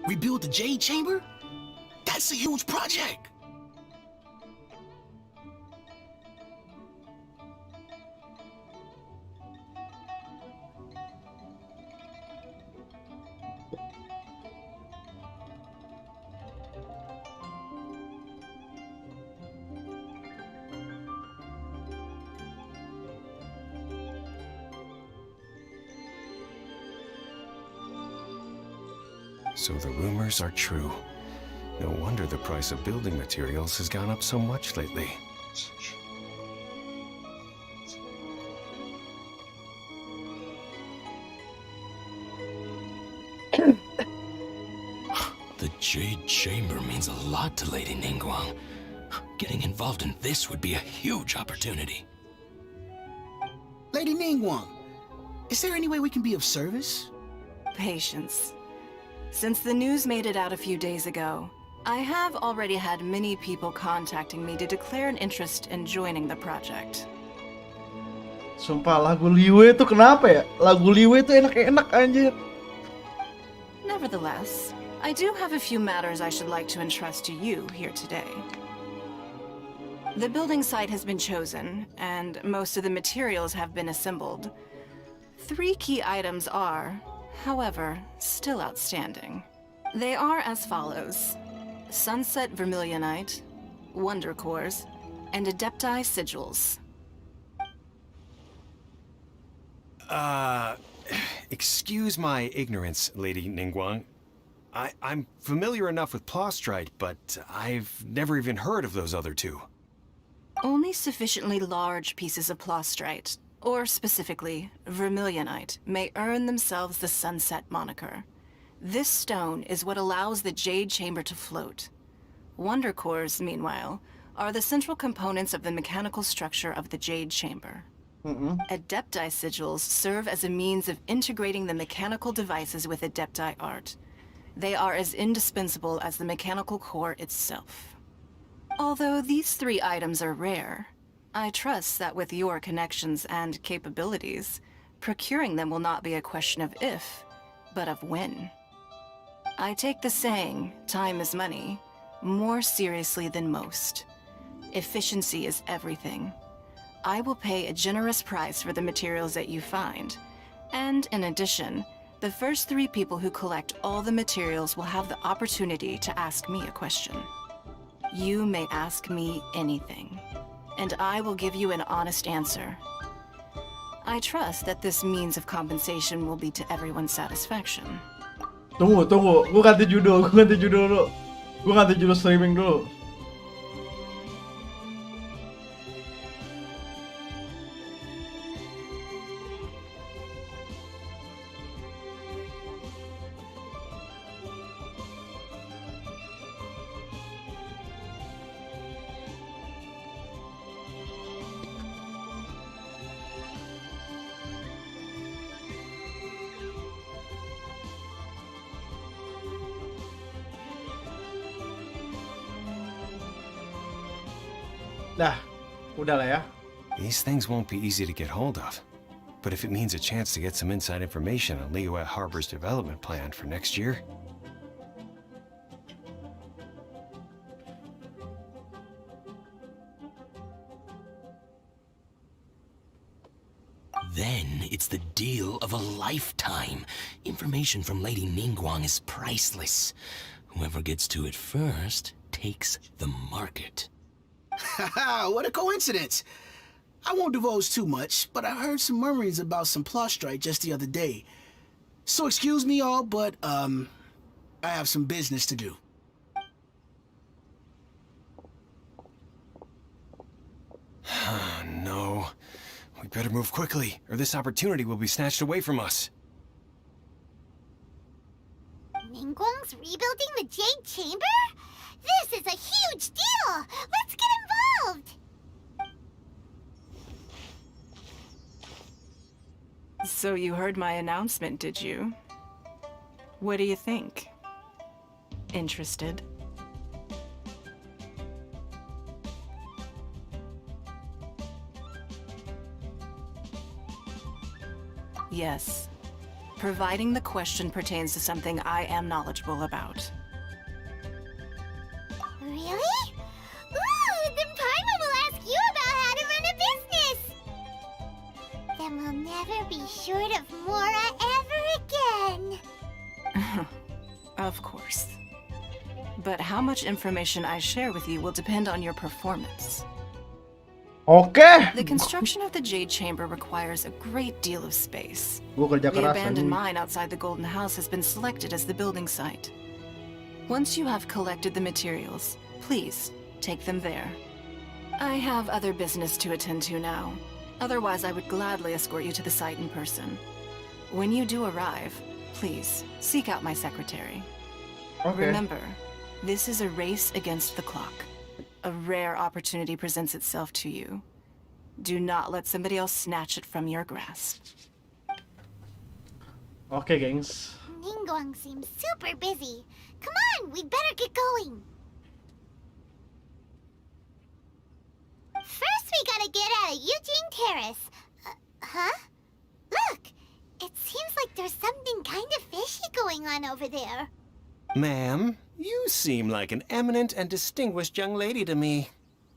Rebuild the Jade Chamber? That's a huge project. So the rumors are true. No wonder the price of building materials has gone up so much lately. The Jade Chamber means a lot to Lady Ningguang. Getting involved in this would be a huge opportunity. Lady Ningguang, is there any way we can be of service? Patience. Since the news made it out a few days ago, I have already had many people contacting me to declare an interest in joining the project. Sumpah lagu Liwe itu kenapa ya? Lagu Liwe itu enak-enak anjir. Nevertheless, I do have a few matters I should like to entrust to you here today. The building site has been chosen, and most of the materials have been assembled. 3 key items are, however, still outstanding. They are as follows: Sunset Vermilionite, Wonder Cores, and Adepti Sigils. Excuse my ignorance, Lady Ningguang. I'm familiar enough with Plostrite, but I've never even heard of those other 2. Only sufficiently large pieces of Plostrite, or specifically Vermilionite, may earn themselves the Sunset moniker. This stone is what allows the Jade Chamber to float. Wonder Cores, meanwhile, are the central components of the mechanical structure of the Jade Chamber. Adepti Sigils serve as a means of integrating the mechanical devices with Adepti art. They are as indispensable as the mechanical core itself. Although these 3 items are rare, I trust that with your connections and capabilities, procuring them will not be a question of if, but of when. I take the saying, time is money, more seriously than most. Efficiency is everything. I will pay a generous price for the materials that you find, and in addition, the first 3 people who collect all the materials will have the opportunity to ask me a question. You may ask me anything, and I will give you an honest answer. I trust that this means of compensation will be to everyone's satisfaction. Tunggu, gue ganti judul dulu. Gue ganti judul streaming dulu. Dah, udah lah ya. These things won't be easy to get hold of. But if it means a chance to get some inside information on Liyue Harbor's development plan for next year... Then it's the deal of a lifetime. Information from Lady Ningguang is priceless. Whoever gets to it first takes the market. Haha, what a coincidence. I won't divulge too much, but I heard some murmurings about some Plostrite just the other day. So excuse me all, but I have some business to do. No. We better move quickly, or this opportunity will be snatched away from us. Ningguang's rebuilding the Jade Chamber? This is a huge deal! Let's get involved! So you heard my announcement, did you? What do you think? Interested? Yes. providing the question pertains to something I am knowledgeable about. Really? Ooh, then Paimon will ask you about how to run a business! Then we'll never be short of Mora ever again. Of course. But how much information I share with you will depend on your performance. Oke. The construction of the Jade Chamber requires a great deal of space. Gua kerja The keras abandoned anjing. mine outside the Golden House has been selected as the building site. Once you have collected the materials, please take them there. I have other business to attend to now. Otherwise, I would gladly escort you to the site in person. When you do arrive, please seek out my secretary. Oke. Remember, this is a race against the clock. A rare opportunity presents itself to you. Do not let somebody else snatch it from your grasp. Oke, gengs. Ningguang seems super busy. Come on, we'd better get going. First, we gotta get out of Eugene Terrace. Huh? Look, it seems like there's something kind of fishy going on over there. Ma'am, you seem like an eminent and distinguished young lady to me.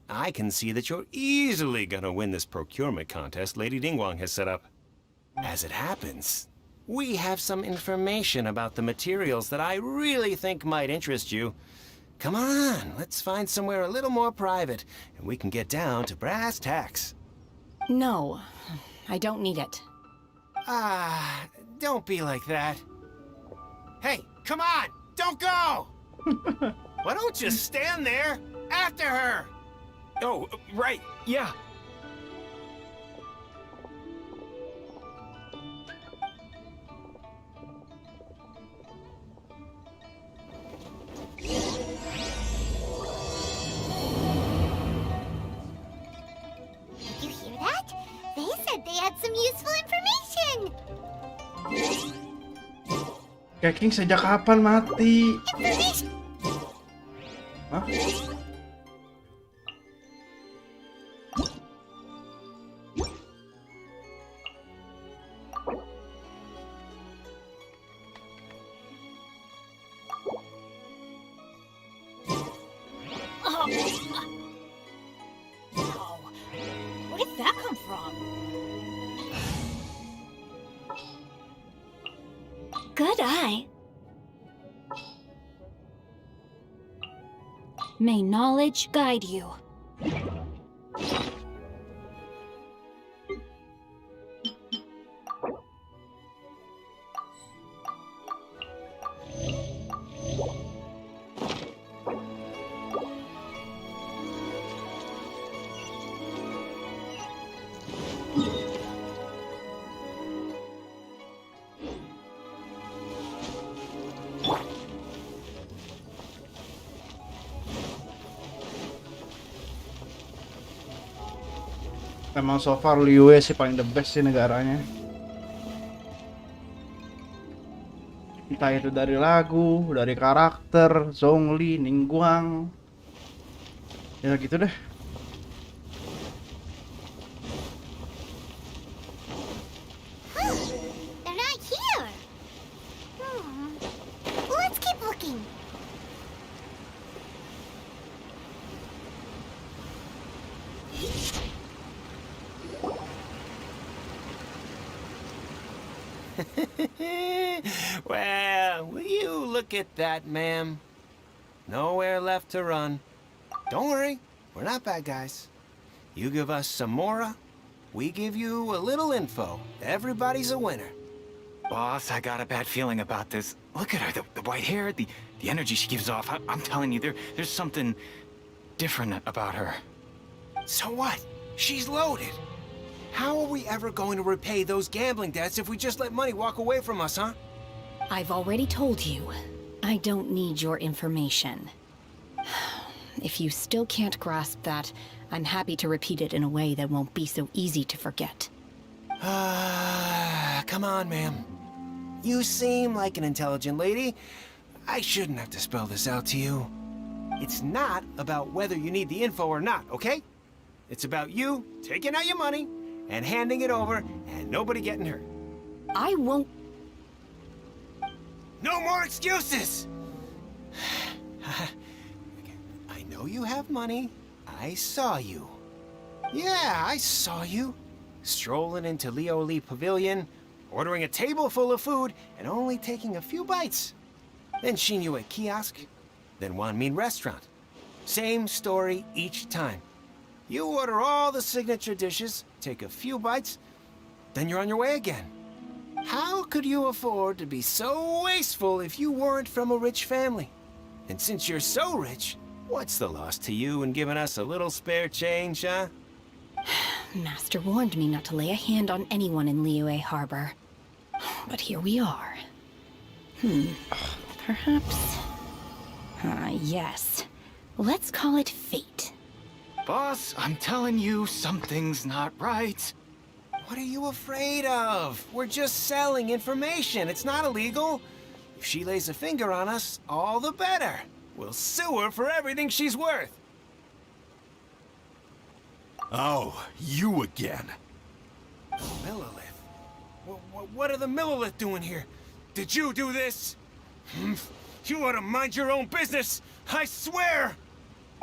I can see that you're easily gonna win this procurement contest Lady Ningguang has set up. As it happens, we have some information about the materials that I really think might interest you. Come on, let's find somewhere a little more private, and we can get down to brass tacks. No, I don't need it. Ah, don't be like that. Hey, come on! Don't go! Why don't you stand there after her? Oh, right, yeah. You hear that? They said they had some useful information. Keking sejak kapan mati? Information. Hah? Oh, where did that come from? Good eye. May knowledge guide you. Emang so far Liyue sih paling the best sih negaranya. Entah itu dari lagu, dari karakter, Zhongli, Ningguang. Ya gitu deh. They're not here. Let's keep looking. Well, will you look at that, ma'am? Nowhere left to run. Don't worry, we're not bad guys. You give us some Mora, we give you a little info. Everybody's a winner. Boss, I got a bad feeling about this. Look at her, the white hair, the energy she gives off. I'm telling you, there's something different about her. So what? She's loaded. How are we ever going to repay those gambling debts if we just let money walk away from us, huh? I've already told you, I don't need your information. If you still can't grasp that, I'm happy to repeat it in a way that won't be so easy to forget. Come on, ma'am. You seem like an intelligent lady. I shouldn't have to spell this out to you. It's not about whether you need the info or not, okay? It's about you taking out your money and handing it over and nobody getting hurt. I won't... more excuses! I know you have money. I saw you. Yeah, I saw you. Strolling into Leo Lee Pavilion, ordering a table full of food, and only taking a few bites. Then Shinyu at kiosk, then Wanmin restaurant. Same story each time. You order all the signature dishes, take a few bites, then you're on your way again. How could you afford to be so wasteful if you weren't from a rich family? And since you're so rich, what's the loss to you in giving us a little spare change, huh? Master warned me not to lay a hand on anyone in Liyue Harbor. But here we are. Perhaps... yes. Let's call it fate. Boss, I'm telling you, something's not right. What are you afraid of? We're just selling information. It's not illegal. If she lays a finger on us, all the better. We'll sue her for everything she's worth. Oh, you again. Millilith? What are the Millilith doing here? Did you do this? You ought to mind your own business, I swear!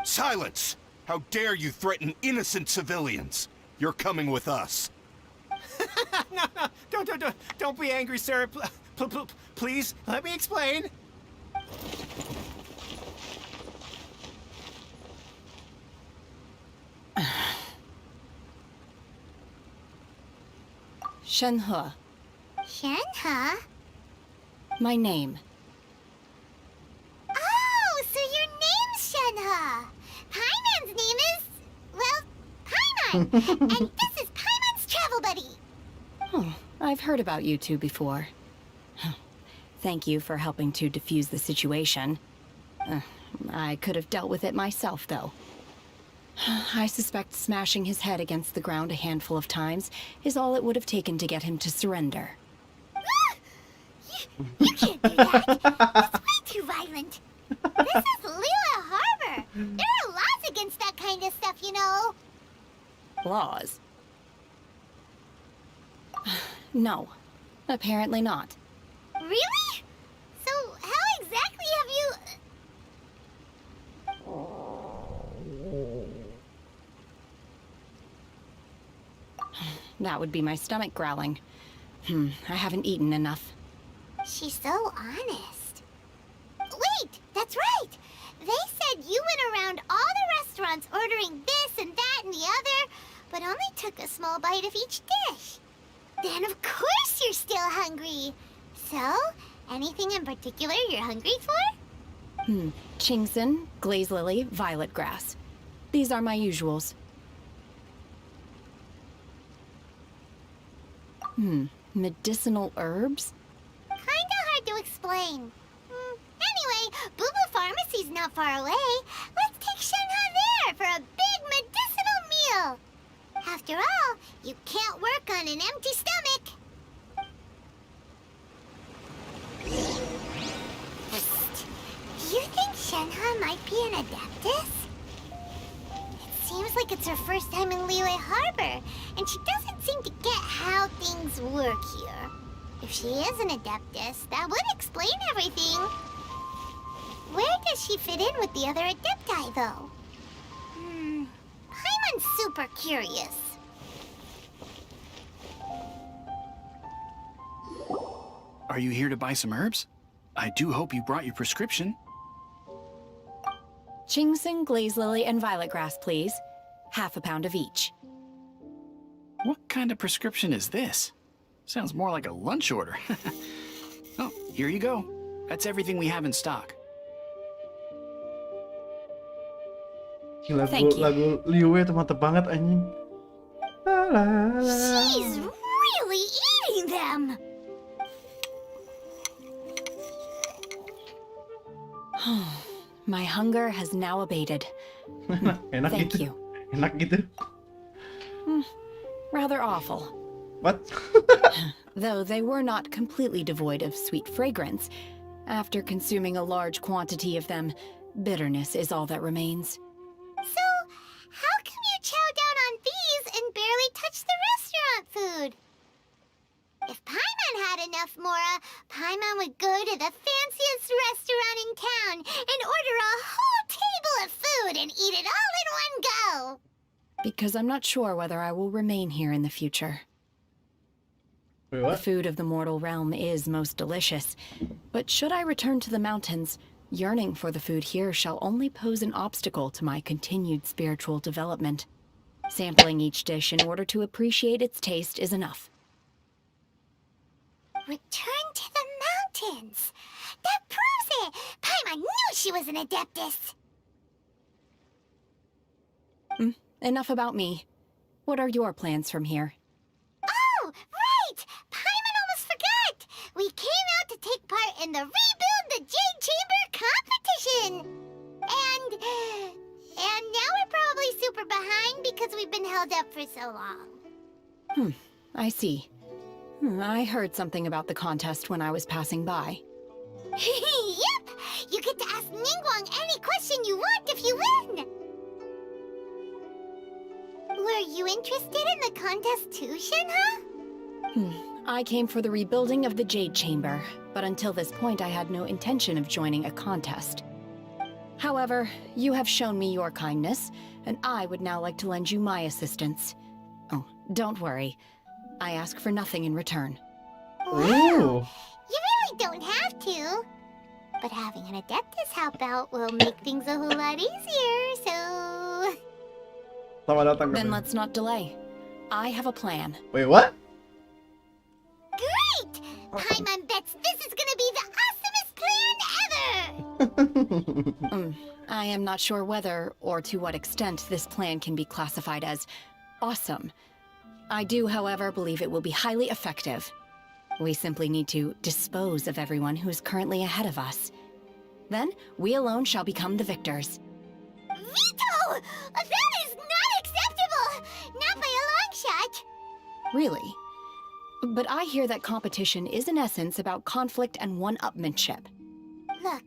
Silence! How dare you threaten innocent civilians? You're coming with us. No, don't be angry, sir. Please, let me explain. Shenhe, Shenhe? my name. Oh, so your name's Shenhe. Paimon's name is, well, Paimon. And this is Paimon's travel buddy. Oh, I've heard about you two before. Thank you for helping to defuse the situation. I could have dealt with it myself, though. I suspect smashing his head against the ground a handful of times is all it would have taken to get him to surrender. You can't do that. That's way too violent. This is Liyue Harbor. There are laws against that kind of stuff, you know. Laws? No, apparently not. Really? So how exactly have you... That would be my stomach growling. I haven't eaten enough. She's so honest. Wait, that's right. They said you went around all the restaurants ordering this and that and the other, but only took a small bite of each dish. Then of course you're still hungry. So, anything in particular you're hungry for? Chingson, glaze lily, violet grass. These are my usuals. Medicinal herbs? Kinda hard to explain. Anyway, Boo Boo Pharmacy's not far away. Let's take Shenhe there for a big medicinal meal. After all, you can't work on an empty stomach. Psst. Do you think Shenhe might be an Adeptus? It seems like it's her first time in Liyue Harbor, and she doesn't seem to get how things work here. If she is an Adeptus, that would explain everything. Where does she fit in with the other Adepti, though? Paimon's super curious. Are you here to buy some herbs? I do hope you brought your prescription. Chingson, glaze lily, and violet grass, please. Half a pound of each. What kind of prescription is this? Sounds more like a lunch order. Oh, here you go. That's everything we have in stock. Thank you. Lagu Liyue tuh mantep banget anjing. La, la, la. She's really eating them. My hunger has now abated. Enak Thank gitu. you. Enak gitu. Rather awful. What? Though they were not completely devoid of sweet fragrance. After consuming a large quantity of them, bitterness is all that remains. So, how come you chow down on these and barely touch the restaurant food? If Paimon had enough, Mora, Paimon would go to the fanciest restaurant in town and order a whole table of food and eat it all in one go. Because I'm not sure whether I will remain here in the future. Wait, The what? food of the mortal realm is most delicious, but should I return to the mountains, yearning for the food here shall only pose an obstacle to my continued spiritual development. Sampling each dish in order to appreciate its taste is enough. Return to the mountains. That proves it. Paimon knew she was an Adeptus. Enough about me. What are your plans from here? Oh, right! Paimon almost forgot! We came out to take part in the Rebuild the Jade Chamber competition! And now we're probably super behind because we've been held up for so long. I see. I heard something about the contest when I was passing by. Yep! You get to ask Ningguang any question you want if you win! Were you interested in the contest too, Shenhe? I came for the rebuilding of the Jade Chamber, but until this point I had no intention of joining a contest. However, you have shown me your kindness, and I would now like to lend you my assistance. Oh, don't worry. I ask for nothing in return. Ooh. You really don't have to. But having an Adeptus help out will make things a whole lot easier, so... Selamat datang Then kami. let's not delay. I have a plan. Wait, what? Great! Paimon bets this is gonna be the awesomest plan ever! I am not sure whether or to what extent this plan can be classified as awesome. I do, however, believe it will be highly effective. We simply need to dispose of everyone who is currently ahead of us. Then, we alone shall become the victors. Vito! That is not acceptable! Not by a long shot! Really? But I hear that competition is in essence about conflict and one-upmanship. Look,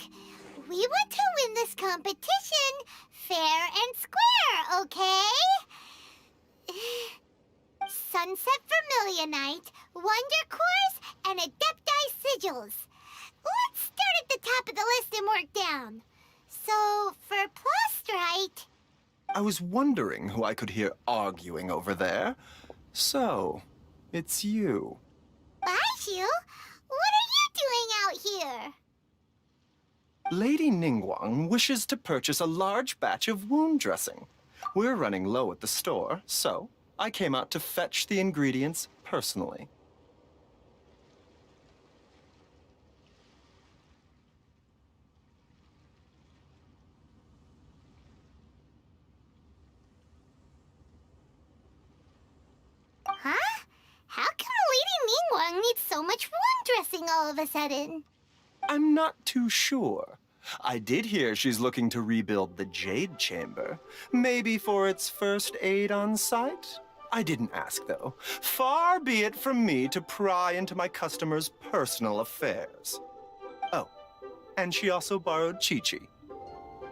we want to win this competition fair and square, okay? Sunset Vermilionite, Wonder Cores, and Adepti Sigils. Let's start at the top of the list and work down. So, for Plustrite... I was wondering who I could hear arguing over there. So, it's you. Baishu, what are you doing out here? Lady Ningguang wishes to purchase a large batch of wound dressing. We're running low at the store, so I came out to fetch the ingredients personally. Huh? How come Lady Ningguang needs so much wound dressing all of a sudden? I'm not too sure. I did hear she's looking to rebuild the Jade Chamber. Maybe for its first aid on site? I didn't ask, though. Far be it from me to pry into my customers' personal affairs. Oh, and she also borrowed Chi-Chi.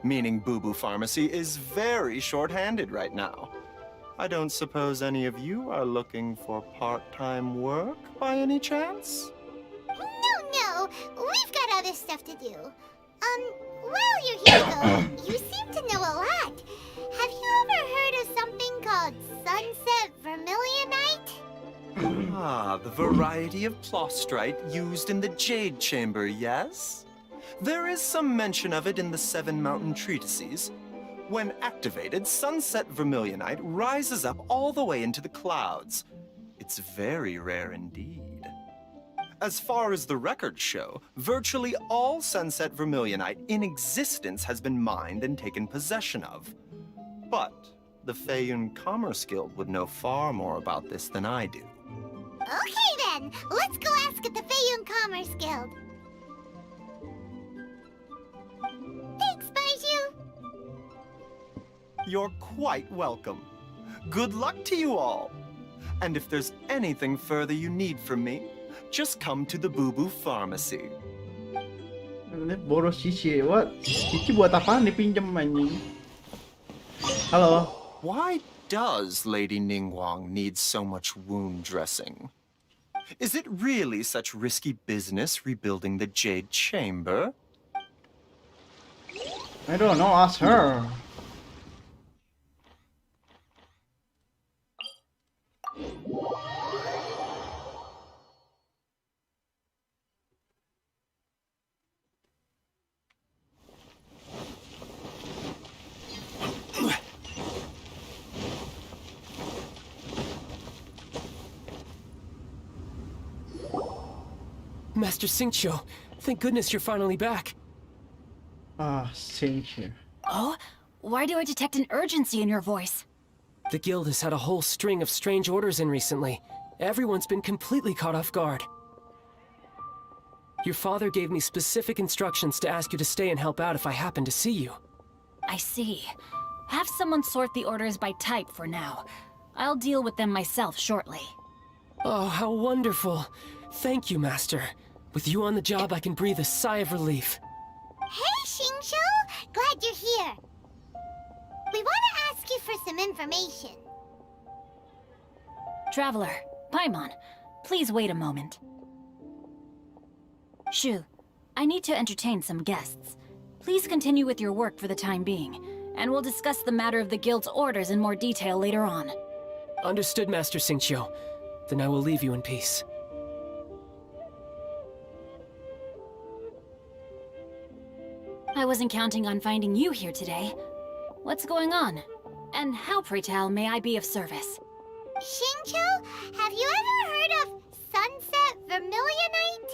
Meaning Boo Boo Pharmacy is very short-handed right now. I don't suppose any of you are looking for part-time work by any chance? No, we've got other stuff to do. While you're here, though, you seem to know a lot. Have you ever heard of something called Sunset Vermilionite? Ah, the variety of Plustrite used in the Jade Chamber, yes? There is some mention of it in the Seven Mountain Treatises. When activated, Sunset Vermilionite rises up all the way into the clouds. It's very rare indeed. As far as the records show, virtually all Sunset Vermilionite in existence has been mined and taken possession of. But the Feiyun Commerce Guild would know far more about this than I do. Okay then, let's go ask at the Feiyun Commerce Guild. Thanks, Baiju. You're quite welcome. Good luck to you all. And if there's anything further you need from me, just come to the Boo Boo Pharmacy. Ini boros Cici. What? Cici buat apaan dipinjem anjing? Halo. Why does Lady Ningguang need so much wound dressing? Is it really such risky business rebuilding the Jade Chamber? I don't know, ask her. Master Xingqiu, thank goodness you're finally back. Thank you. Oh? Why do I detect an urgency in your voice? The guild has had a whole string of strange orders in recently. Everyone's been completely caught off guard. Your father gave me specific instructions to ask you to stay and help out if I happen to see you. I see. Have someone sort the orders by type for now. I'll deal with them myself shortly. Oh, how wonderful. Thank you, Master. With you on the job, I can breathe a sigh of relief. Hey, Xingqiu! Glad you're here. We want to ask you for some information. Traveler, Paimon, please wait a moment. Shu, I need to entertain some guests. Please continue with your work for the time being, and we'll discuss the matter of the guild's orders in more detail later on. Understood, Master Xingqiu. Then I will leave you in peace. I wasn't counting on finding you here today. What's going on? And how, pray tell, may I be of service? Xingqiu, have you ever heard of Sunset Vermilionite?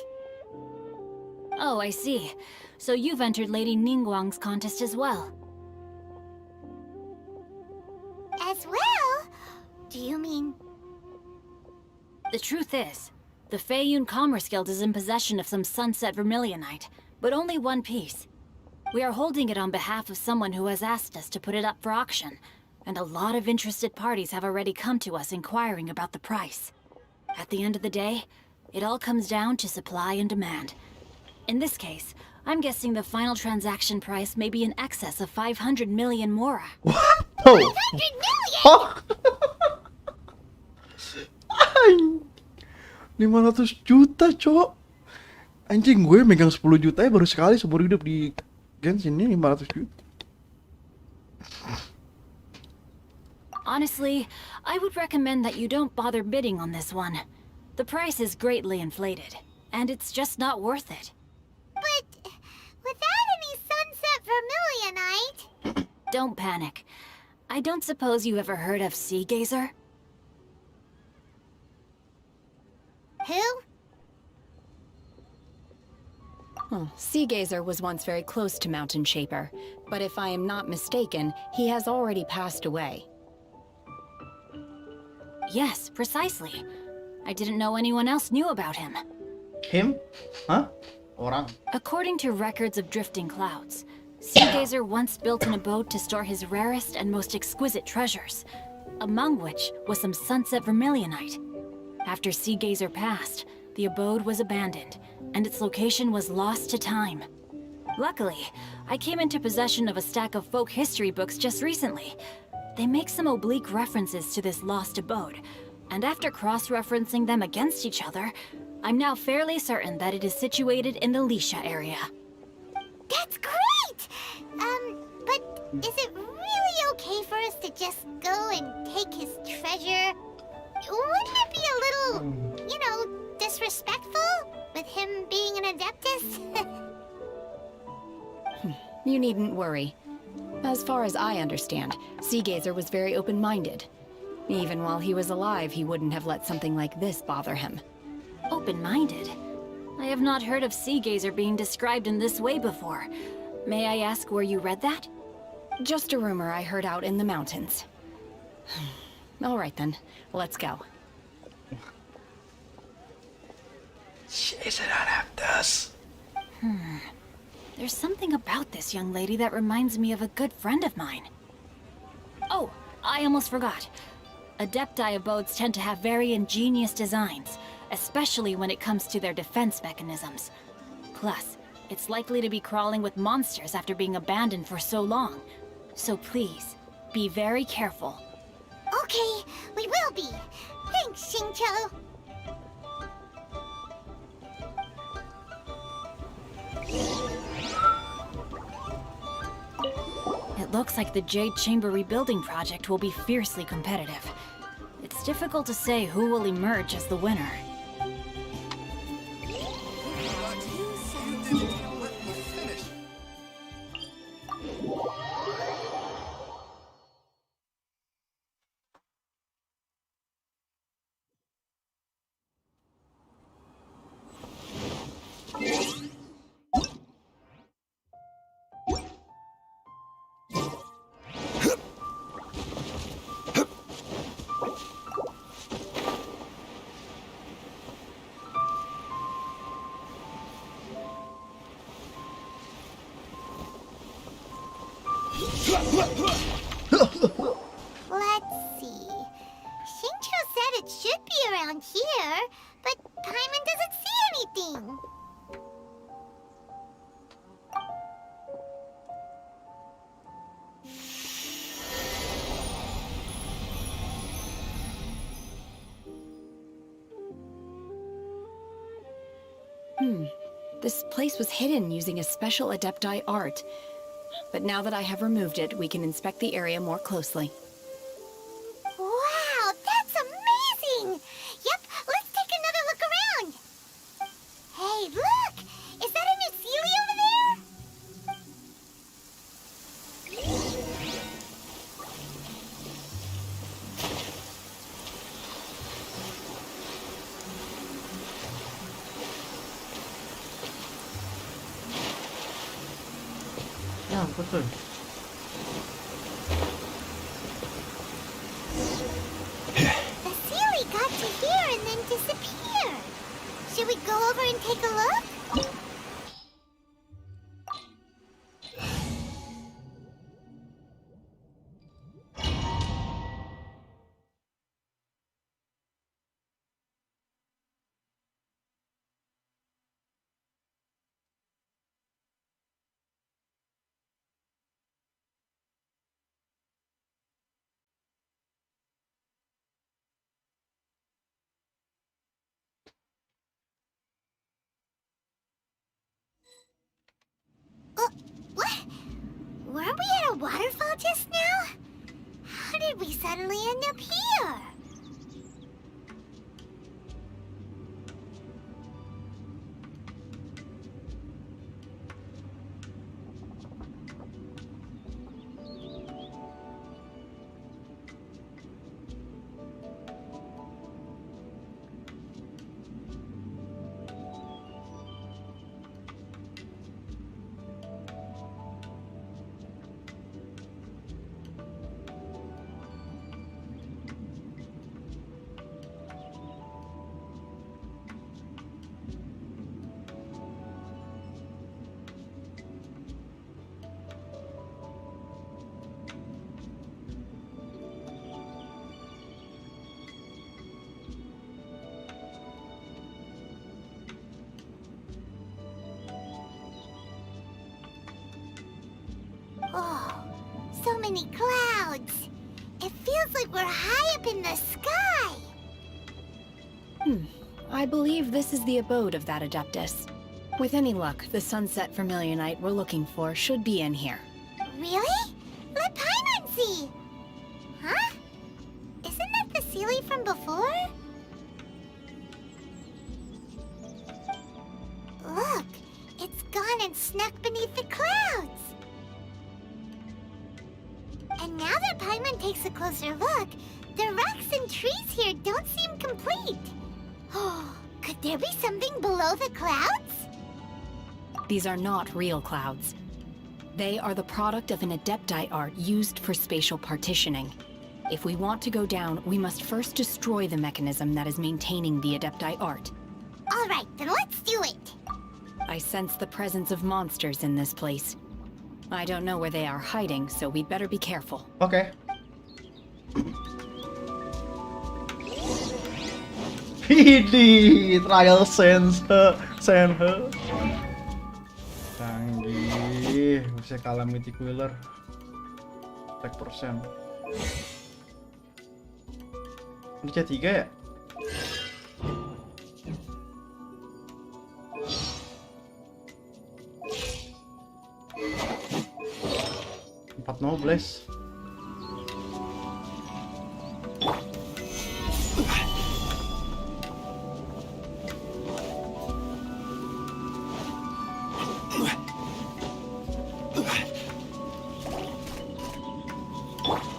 Oh, I see. So you've entered Lady Ningguang's contest as well. As well? Do you mean... The truth is, the Feiyun Commerce Guild is in possession of some Sunset Vermilionite, but only one piece. We are holding it on behalf of someone who has asked us to put it up for auction, and a lot of interested parties have already come to us inquiring about the price. At the end of the day, it all comes down to supply and demand. In this case, I'm guessing the final transaction price may be in excess of 500 million mora. What? Oh. 500 million? 500 juta, cok. Anjing, gue megang 10 juta ya baru sekali seumur hidup di Genshin ini 500 juta. Honestly, I would recommend that you don't bother bidding on this one. The price is greatly inflated, and it's just not worth it. But without any Sunset Vermilionite... Don't panic. I don't suppose you ever heard of Sea Gazer? Who? Sea Gazer was once very close to Mountain Shaper, but if I am not mistaken, he has already passed away. Yes, precisely. I didn't know anyone else knew about him. Him? Huh? Orang. According to records of drifting clouds, Sea Gazer once built an abode to store his rarest and most exquisite treasures, among which was some Sunset Vermilionite. After Sea Gazer passed, the abode was abandoned, and its location was lost to time. Luckily, I came into possession of a stack of folk history books just recently. They make some oblique references to this lost abode, and after cross-referencing them against each other, I'm now fairly certain that it is situated in the Lisha area. That's great! But is it really okay for us to just go and take his treasure? Wouldn't it be a little, you know, disrespectful with him being an Adeptus? You needn't worry. As far as I understand, Sea Gazer was very open-minded. Even while he was alive, he wouldn't have let something like this bother him. Open-minded? I have not heard of Sea Gazer being described in this way before. May I ask where you read that? Just a rumor I heard out in the mountains. All right then, let's go. She's an Adeptus. There's something about this young lady that reminds me of a good friend of mine. Oh, I almost forgot. Adepti abodes tend to have very ingenious designs, especially when it comes to their defense mechanisms. Plus, it's likely to be crawling with monsters after being abandoned for so long. So please, be very careful. Okay, we will be. Thanks, Xingqiu. It looks like the Jade Chamber rebuilding project will be fiercely competitive. It's difficult to say who will emerge as the winner. Let's see. Shincho said it should be around here, but Paimon doesn't see anything. This place was hidden using a special Adepti art. But now that I have removed it, we can inspect the area more closely. Wow, that's amazing! Yep, let's take another look around. Hey, look! Is that a new Sealy over there? Ya, betul. The Sealy got to here and then disappeared. Should we go over and take a look? What? Weren't we at a waterfall just now? How did we suddenly end up here? Oh, so many clouds. It feels like we're high up in the sky. I believe this is the abode of that Adeptus. With any luck, the Sunset Vermilionite we're looking for should be in here. Really? Let Paimon see. Huh? Isn't that the Sealy from before? Look, it's gone and snuck beneath the clouds. And now that Paimon takes a closer look, the rocks and trees here don't seem complete. Oh, could there be something below the clouds? These are not real clouds. They are the product of an Adepti art used for spatial partitioning. If we want to go down, we must first destroy the mechanism that is maintaining the Adepti art. All right, then let's do it. I sense the presence of monsters in this place. I don't know where they are hiding, so we'd better be careful. Oke. Ini trial sense. Canggih, bisa calamity queller. Attack persen. Ini C3 ya? Rapat nobles.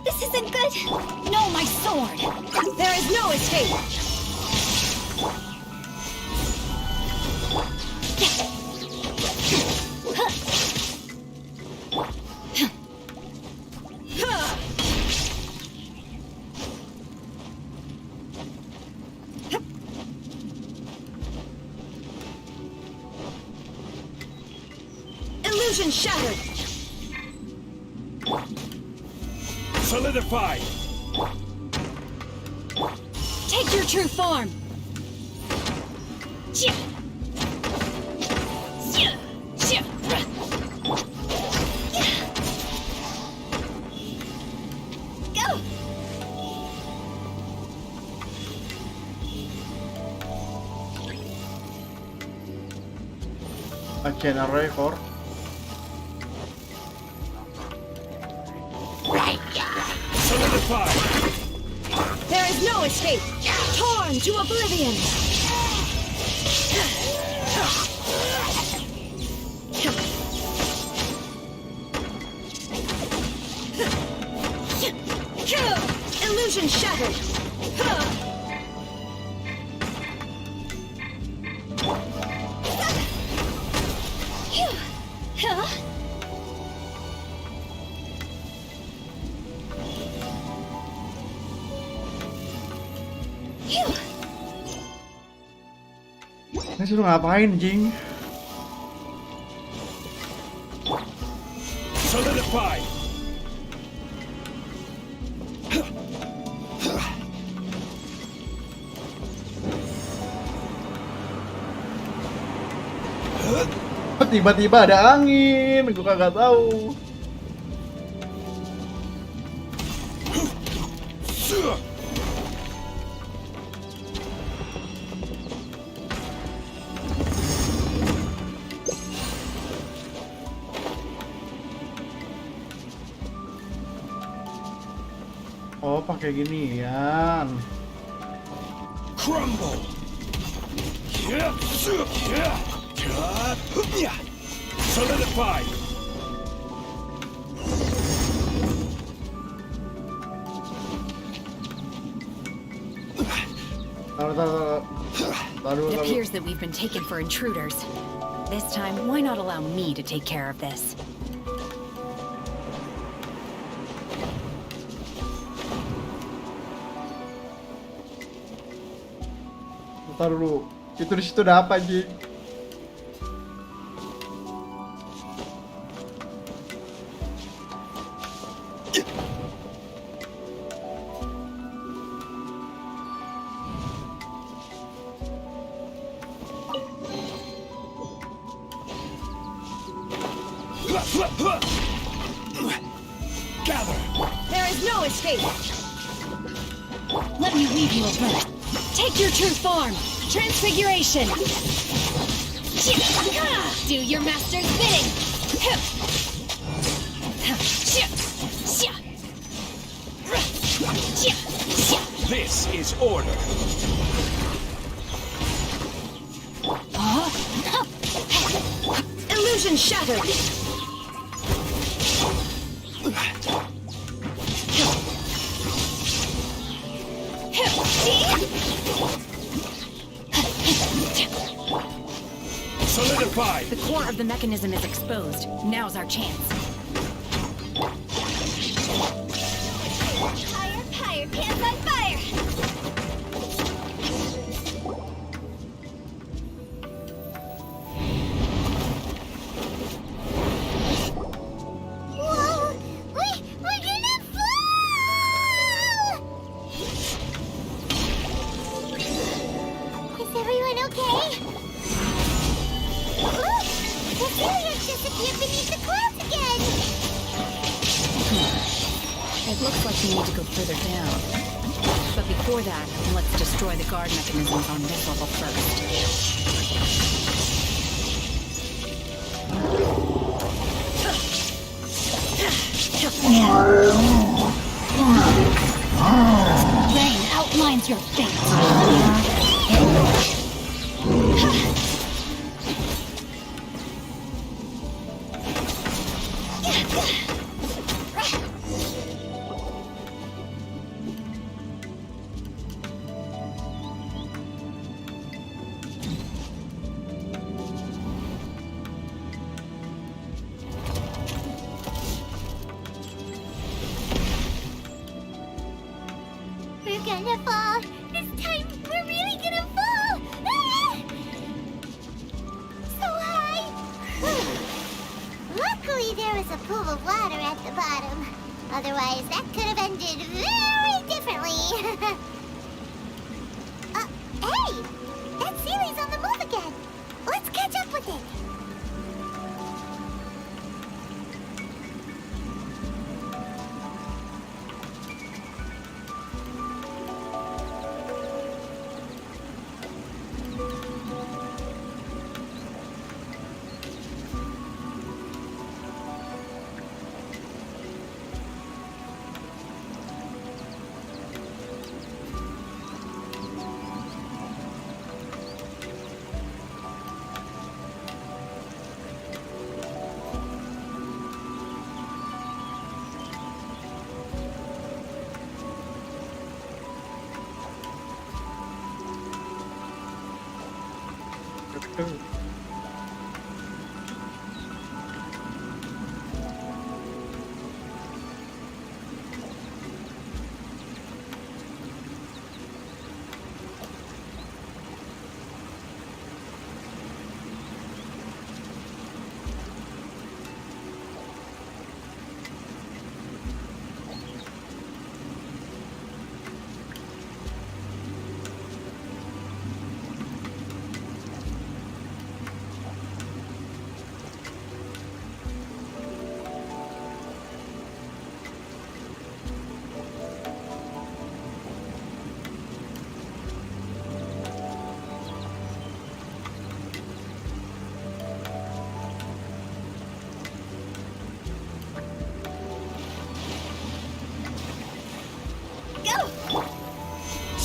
This isn't good. No, my sword. There is no escape. Illusion shattered. Solidify! Take your true form. Go. A channel record. Solidify! There is no escape. Torn to oblivion. Illusion shattered. Ini suruh ngapain, Jing? Solidify! Tiba-tiba ada angin, gue kagak tahu. Oh, pakai ginian. Crumble! Solidify! It appears that we've been taken for intruders. This time, why not allow me to take care of this? Ntar dulu. Itu di situ ada apa, Jing? Gather! There is no escape. Let me weave you a web. Take your true form. Transfiguration. Do your master's bidding. This is order. Illusion shattered. Solidify! The core of the mechanism is exposed. Now's our chance. Fire, pants on fire. Whoa! We're gonna fall! Is everyone okay? Look! The Celiacs disappeared beneath the clouds again! It looks like we need to go further down. But before that, let's destroy the guard mechanisms on this level first. Rain outlines your fate. We're gonna fall. This time, we're really gonna fall. Ah! So high. Luckily, there was a pool of water at the bottom. Otherwise, that could have ended very differently. Hey! That Sealy's on the move again. Let's catch up with it.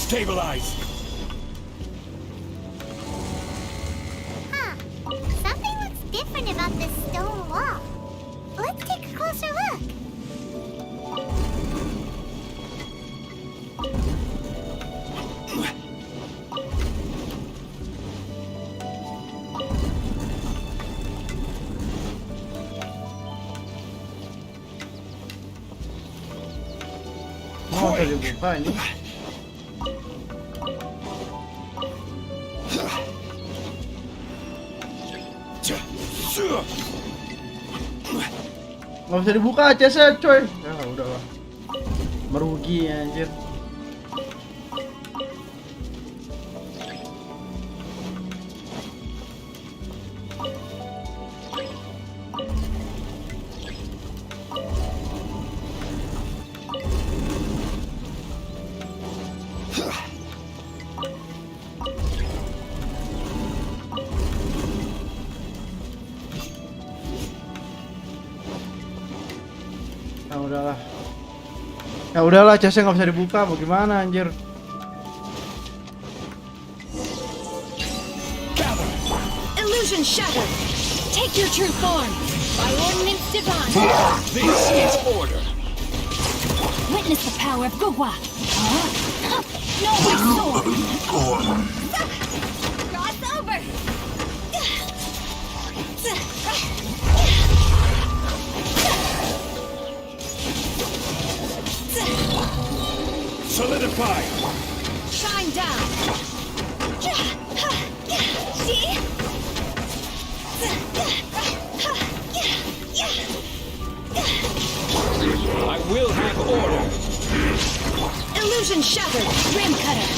Stabilize! Huh. Something looks different about this stone wall. Let's take a closer look. Oh, udah dibuka ini. Nggak bisa dibuka chestnya coy. Ya udahlah. Merugi anjir. Ya udahlah, chestnya nggak bisa dibuka, mau gimana anjir? Illusion shattered. Take your true form. By ordinance divine. This is order. Witness the power of Gugwa. No, my sword. Cross over. Solidify! Shine down. See? I will have order! Illusion shattered. Rim cutter.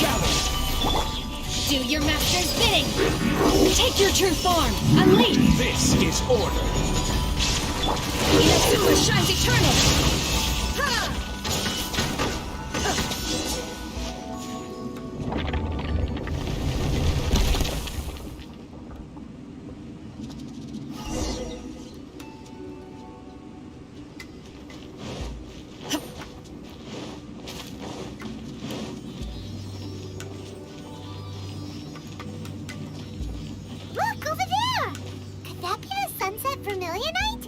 Gather! Do your master's bidding. Take your true form. Unleash. This is order! Inazuma shines eternal. Ha! vermilionite?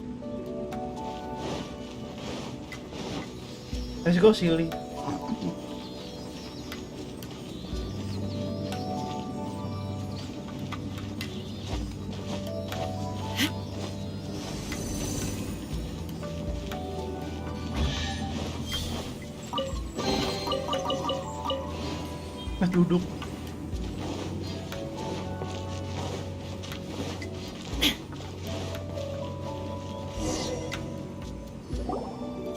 Let's go, silly. Duduk.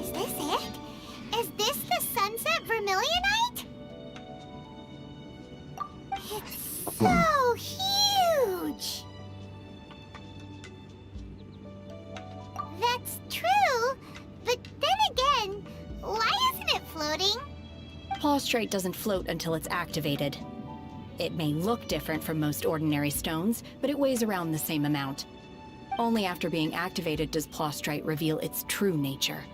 Is this it? Is this the sunset vermilionite? It's so huge! That's true, but then again, why isn't it floating? Plaustrite doesn't float until it's activated. It may look different from most ordinary stones, but it weighs around the same amount. Only after being activated does Plaustrite reveal its true nature,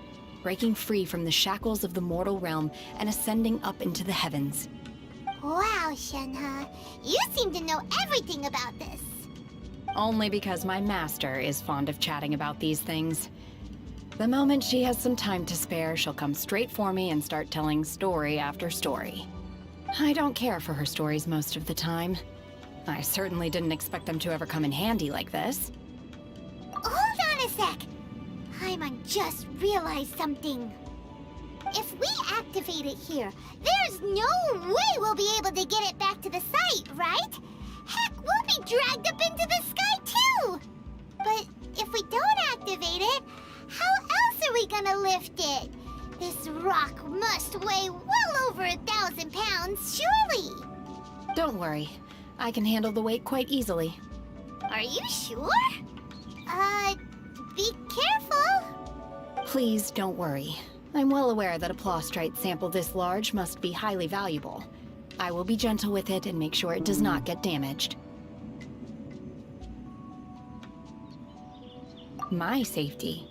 breaking free from the shackles of the mortal realm and ascending up into the heavens. Wow, Shenhe, you seem to know everything about this. Only because my master is fond of chatting about these things. The moment she has some time to spare, she'll come straight for me and start telling story after story. I don't care for her stories most of the time. I certainly didn't expect them to ever come in handy like this. Hold on a sec. Paimon just realized something. If we activate it here, there's no way we'll be able to get it back to the site, right? Heck, we'll be dragged up into the sky too! But if we don't activate it, how else are we gonna lift it? This rock must weigh well over 1,000 pounds, surely! Don't worry. I can handle the weight quite easily. Are you sure? Be careful! Please don't worry. I'm well aware that a Plaustrite sample this large must be highly valuable. I will be gentle with it and make sure it does not get damaged. My safety.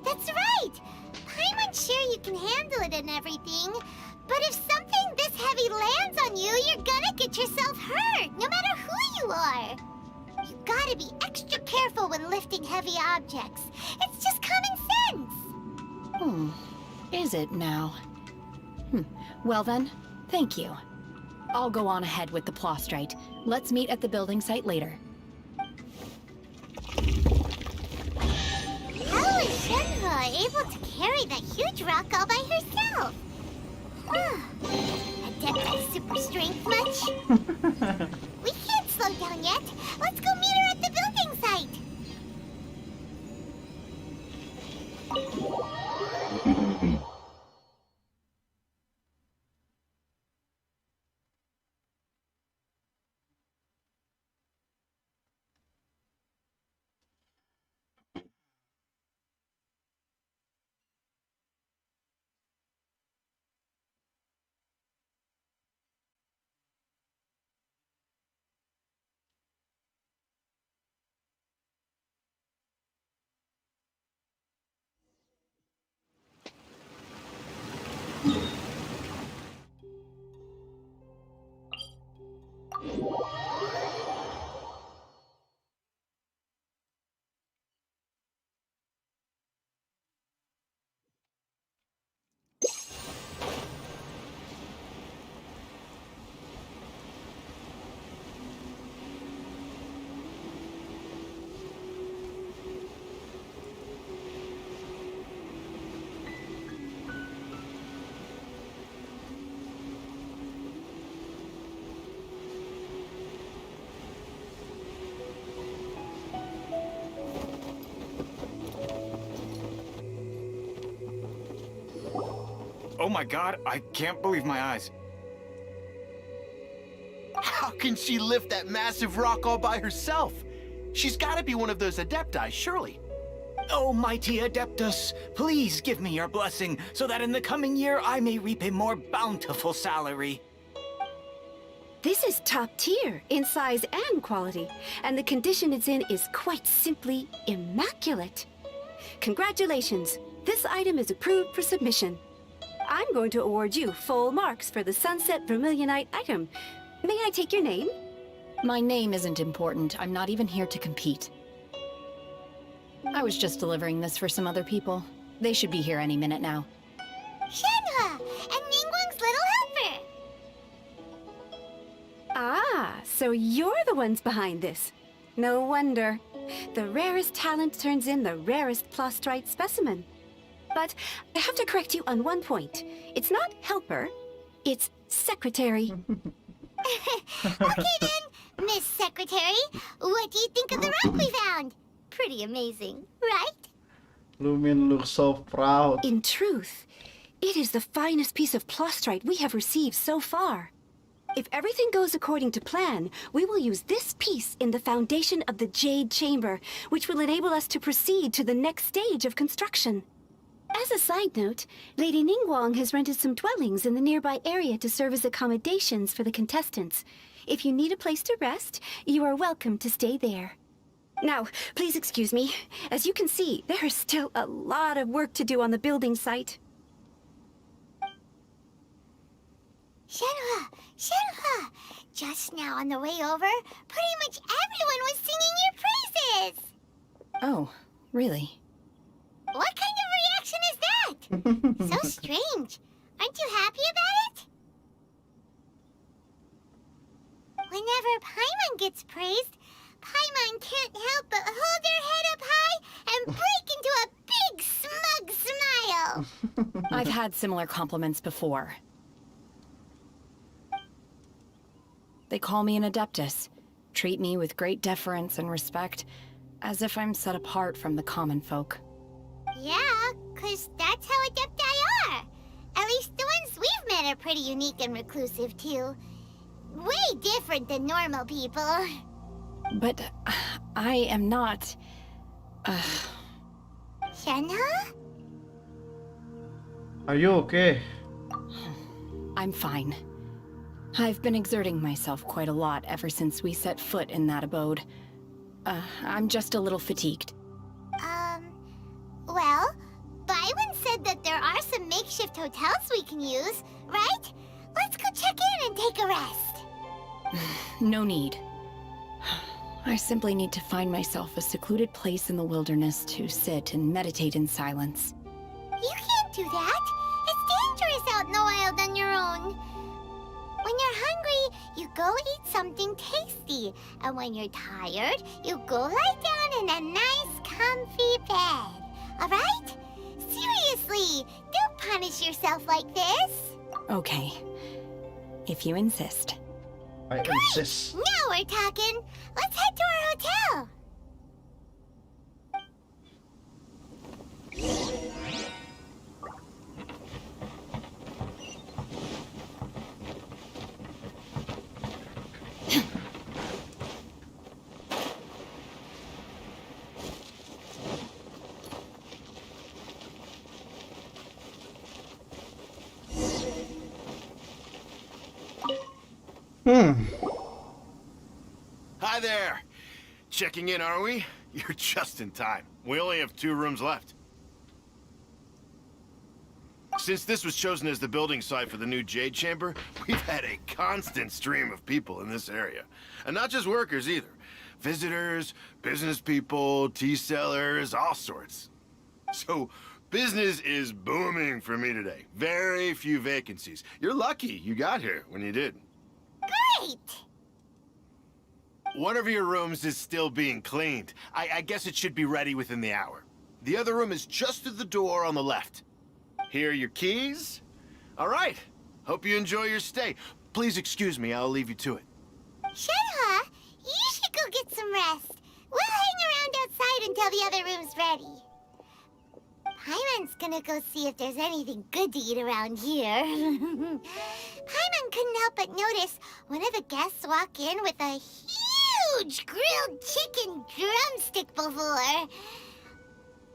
That's right! Paimon's sure you can handle it and everything, but if something this heavy lands on you, you're gonna get yourself hurt, no matter who you are. You gotta be extra careful when lifting heavy objects. It's just common sense. Is it now? Well then, thank you. I'll go on ahead with the Plaustrite. Let's meet at the building site later. How is Shenhe able to carry that huge rock all by herself? Adept super strength much? We can't slow down yet. Let's go meet her at the building site. Oh my god, I can't believe my eyes. How can she lift that massive rock all by herself? She's gotta be one of those Adepti, surely. Oh, mighty Adeptus, please give me your blessing so that in the coming year I may reap a more bountiful salary. This is top tier in size and quality, and the condition it's in is quite simply immaculate. Congratulations, this item is approved for submission. I'm going to award you full marks for the Sunset Vermilionite item. May I take your name? My name isn't important. I'm not even here to compete. I was just delivering this for some other people. They should be here any minute now. Shenhua, and Ningguang's little helper. Ah, so you're the ones behind this. No wonder. The rarest talent turns in the rarest plastrite specimen. But I have to correct you on one point. It's not helper, it's secretary. Okay then, Miss Secretary, what do you think of the rock we found? Pretty amazing, right? Lumin looks so proud. In truth, it is the finest piece of plastrite we have received so far. If everything goes according to plan, we will use this piece in the foundation of the Jade Chamber, which will enable us to proceed to the next stage of construction. As a side note, Lady Ningguang has rented some dwellings in the nearby area to serve as accommodations for the contestants. If you need a place to rest, you are welcome to stay there. Now, please excuse me. As you can see, there is still a lot of work to do on the building site. Shenhua, Shenhua! Just now on the way over, pretty much everyone was singing your praises! Oh, really? What kind of reaction is that? So strange. Aren't you happy about it? Whenever Paimon gets praised, Paimon can't help but hold their head up high and break into a big smug smile. I've had similar compliments before. They call me an adeptus, treat me with great deference and respect, as if I'm set apart from the common folk. Yeah, 'cause that's how adepti are. At least the ones we've met are pretty unique and reclusive, too. Way different than normal people. But I am not... Shenhua? Are you okay? I'm fine. I've been exerting myself quite a lot ever since we set foot in that abode. I'm just a little fatigued. Well, Byron said that there are some makeshift hotels we can use, right? Let's go check in and take a rest. No need. I simply need to find myself a secluded place in the wilderness to sit and meditate in silence. You can't do that. It's dangerous out in the wild on your own. When you're hungry, you go eat something tasty. And when you're tired, you go lie down in a nice, comfy bed. All right? Seriously, don't punish yourself like this. Okay. If you insist. I insist. Now we're talking. Let's head to our hotel. Hi there. Checking in, are we? You're just in time. We only have 2 rooms left. Since this was chosen as the building site for the new Jade Chamber, we've had a constant stream of people in this area. And not just workers either. Visitors, business people, tea sellers, all sorts. So, business is booming for me today. Very few vacancies. You're lucky you got here when you did. Great! One of your rooms is still being cleaned. I guess it should be ready within the hour. The other room is just at the door on the left. Here are your keys. All right. Hope you enjoy your stay. Please excuse me, I'll leave you to it. Shenhua, you should go get some rest. We'll hang around outside until the other room's ready. Paimon's gonna go see if there's anything good to eat around here. Paimon couldn't help but notice one of the guests walk in with a huge grilled chicken drumstick before.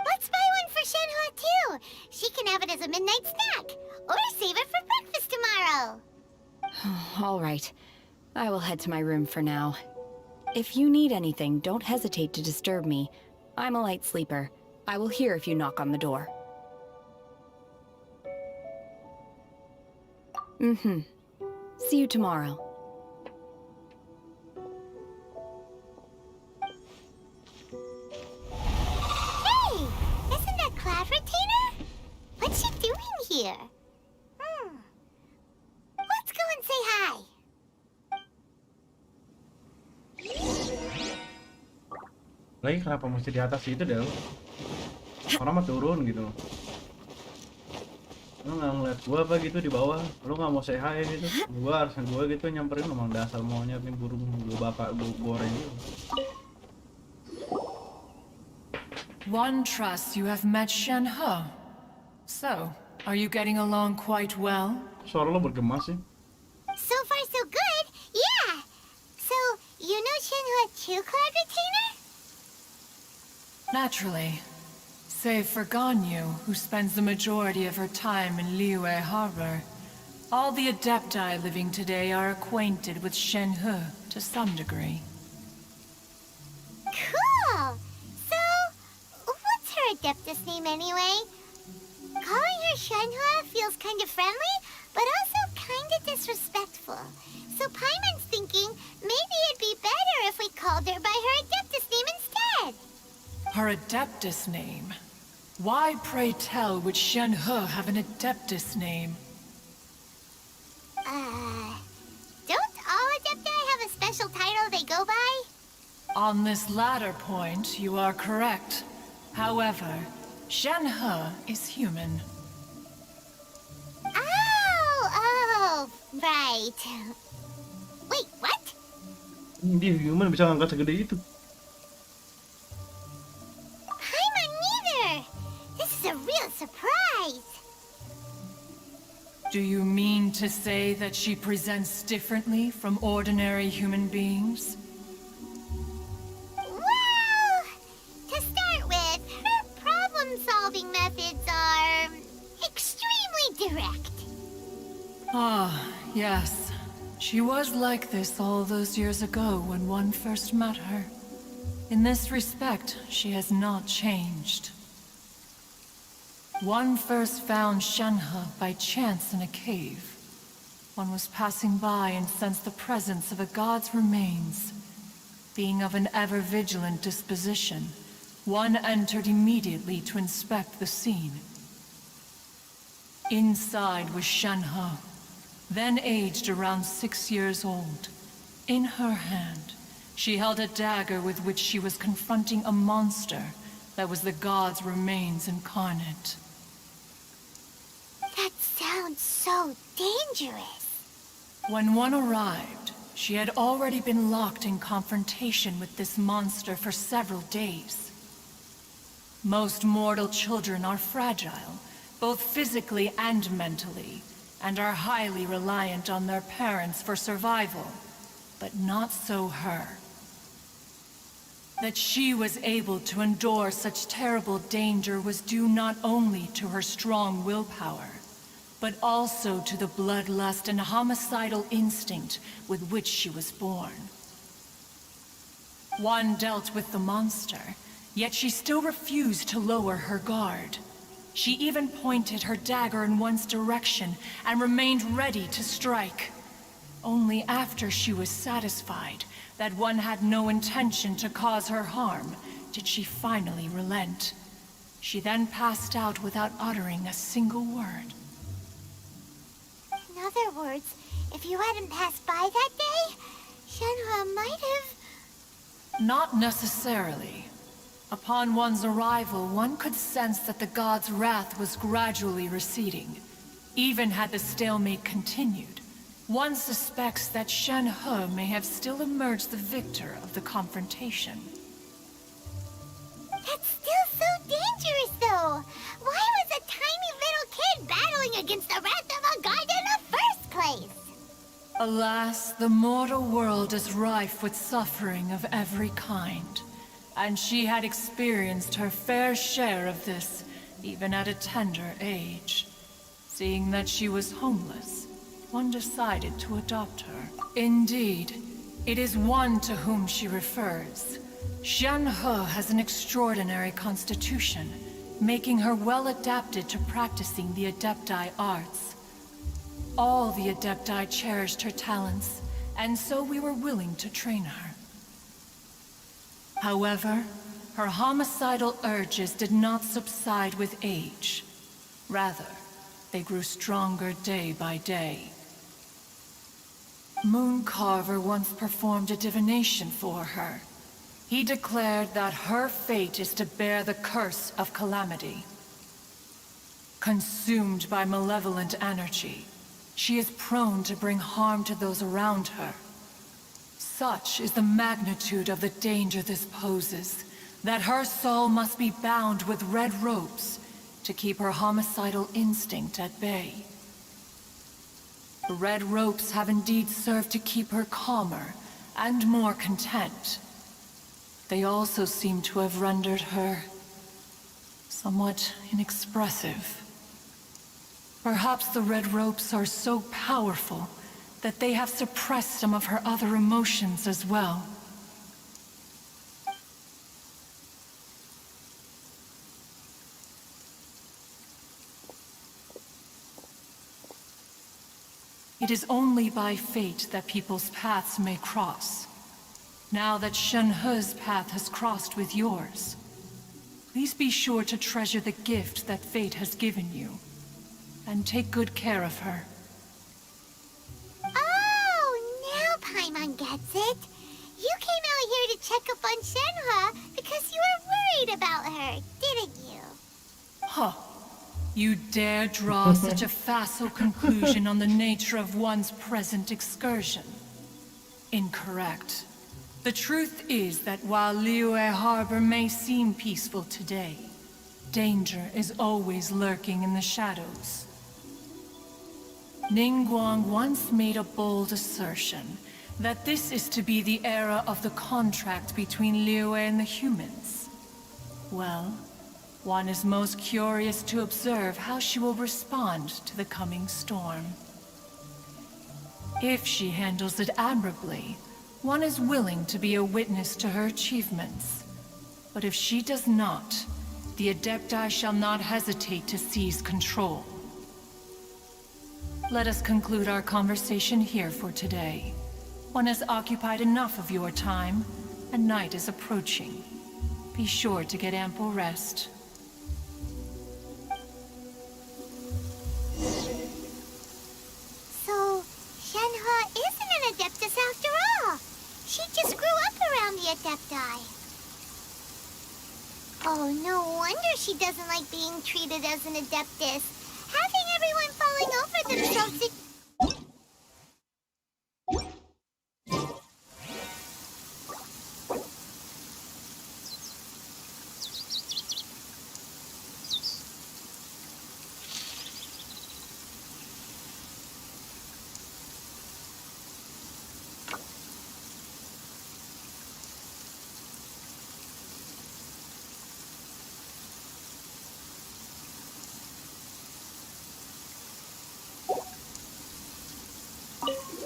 Let's buy one for Shenhua too. She can have it as a midnight snack, or save it for breakfast tomorrow. All right. I will head to my room for now. If you need anything, don't hesitate to disturb me. I'm a light sleeper. I will hear if you knock on the door. See you tomorrow. Lagi kenapa mesti di atas itu Del? Orang mah turun gitu. Lu nggak ngeliat gua apa gitu di bawah? Lu nggak mau say hi gitu? Harusnya gua gitu nyamperin, emang dasar monyet nih, burung gua bakar gua goreng gitu. One trusts you have met Shen-He. So, are you getting along quite well? Suara lo bergema sih. So far, so good. Yeah. So, you know Shenhua too, Cloud Retainer? Naturally. Save for Ganyu, who spends the majority of her time in Liyue Harbor, all the Adepti living today are acquainted with Shen-He to some degree. Cool. So, what's her Adeptus name anyway? Calling her Shenhua feels kind of friendly, but also kind of disrespectful. So Paimon's thinking maybe it'd be better if we called her by her Adeptus name instead. Her Adeptus name? Why, pray tell, would Shen-He have an Adeptus name? Don't all Adepti have a special title they go by? On this latter point, you are correct. However, Shen-He is human. Oh, right. Wait, what? Dia human bisa ngangkat segede itu. Paimon neither. This is a real surprise. Do you mean to say that she presents differently from ordinary human beings? Well, to start with, her problem-solving methods are extremely direct. Ah, yes. She was like this all those years ago when one first met her. In this respect, she has not changed. One first found Shen-He by chance in a cave. One was passing by and sensed the presence of a god's remains. Being of an ever-vigilant disposition, one entered immediately to inspect the scene. Inside was Shen-He, then aged around 6 years old. In her hand, she held a dagger with which she was confronting a monster that was the god's remains incarnate. That sounds so dangerous. When one arrived, she had already been locked in confrontation with this monster for several days. Most mortal children are fragile, both physically and mentally, and are highly reliant on their parents for survival, but not so her. That she was able to endure such terrible danger was due not only to her strong willpower, but also to the bloodlust and homicidal instinct with which she was born. One dealt with the monster, yet she still refused to lower her guard. She even pointed her dagger in one's direction and remained ready to strike. Only after she was satisfied that one had no intention to cause her harm did she finally relent. She then passed out without uttering a single word. In other words, if you hadn't passed by that day, Shenhua might have... Not necessarily. Upon one's arrival, one could sense that the god's wrath was gradually receding. Even had the stalemate continued, one suspects that Shen-He may have still emerged the victor of the confrontation. That's still so dangerous, though. Why was a tiny little kid battling against the wrath of a god in the first place? Alas, the mortal world is rife with suffering of every kind. And she had experienced her fair share of this, even at a tender age. Seeing that she was homeless, one decided to adopt her. Indeed, it is one to whom she refers. Shen-He has an extraordinary constitution, making her well adapted to practicing the Adepti arts. All the Adepti cherished her talents, and so we were willing to train her. However, her homicidal urges did not subside with age. Rather, they grew stronger day by day. Mooncarver once performed a divination for her. He declared that her fate is to bear the curse of calamity. Consumed by malevolent energy, she is prone to bring harm to those around her. Such is the magnitude of the danger this poses, that her soul must be bound with red ropes to keep her homicidal instinct at bay. The red ropes have indeed served to keep her calmer and more content. They also seem to have rendered her somewhat inexpressive. Perhaps the red ropes are so powerful that they have suppressed some of her other emotions as well. It is only by fate that people's paths may cross. Now that Shenhe's path has crossed with yours, please be sure to treasure the gift that fate has given you, and take good care of her. Oh, now Paimon gets it. You came out here to check up on Shenhe because you were worried about her, didn't you? Huh. You dare draw such a facile conclusion on the nature of one's present excursion? Incorrect. The truth is that while Liyue Harbor may seem peaceful today, danger is always lurking in the shadows. Ningguang once made a bold assertion that this is to be the era of the contract between Liyue and the humans. Well, one is most curious to observe how she will respond to the coming storm. If she handles it admirably, one is willing to be a witness to her achievements. But if she does not, the Adepti shall not hesitate to seize control. Let us conclude our conversation here for today. One has occupied enough of your time, and night is approaching. Be sure to get ample rest. So, Shenhe isn't an Adeptus after all. She just grew up around the Adepti. Oh, no wonder she doesn't like being treated as an Adeptus. Having everyone falling over themselves...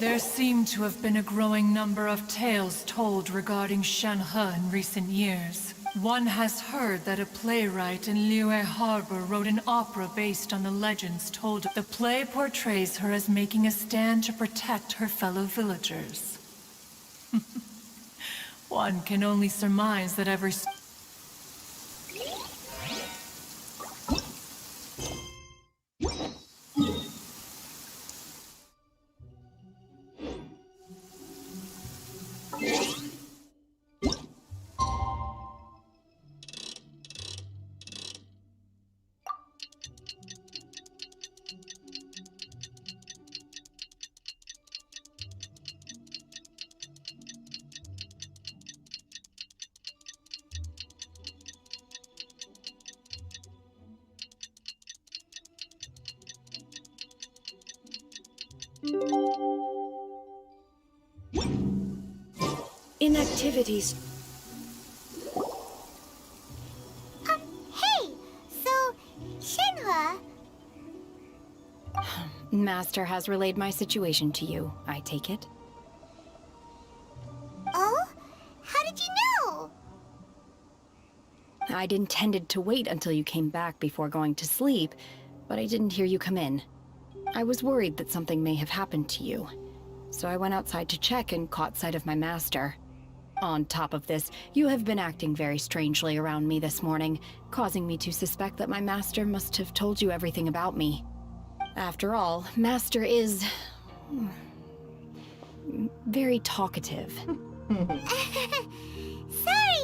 There seem to have been a growing number of tales told regarding Shenhe in recent years. One has heard that a playwright in Liyue Harbor wrote an opera based on the legends told. The play portrays her as making a stand to protect her fellow villagers. One can only surmise that every... Inactivities. Hey! So, Shenhe... Master has relayed my situation to you, I take it. Oh? How did you know? I'd intended to wait until you came back before going to sleep, but I didn't hear you come in. I was worried that something may have happened to you, so I went outside to check and caught sight of my master. On top of this, you have been acting very strangely around me this morning, causing me to suspect that my master must have told you everything about me. After all, Master is... very talkative. Sorry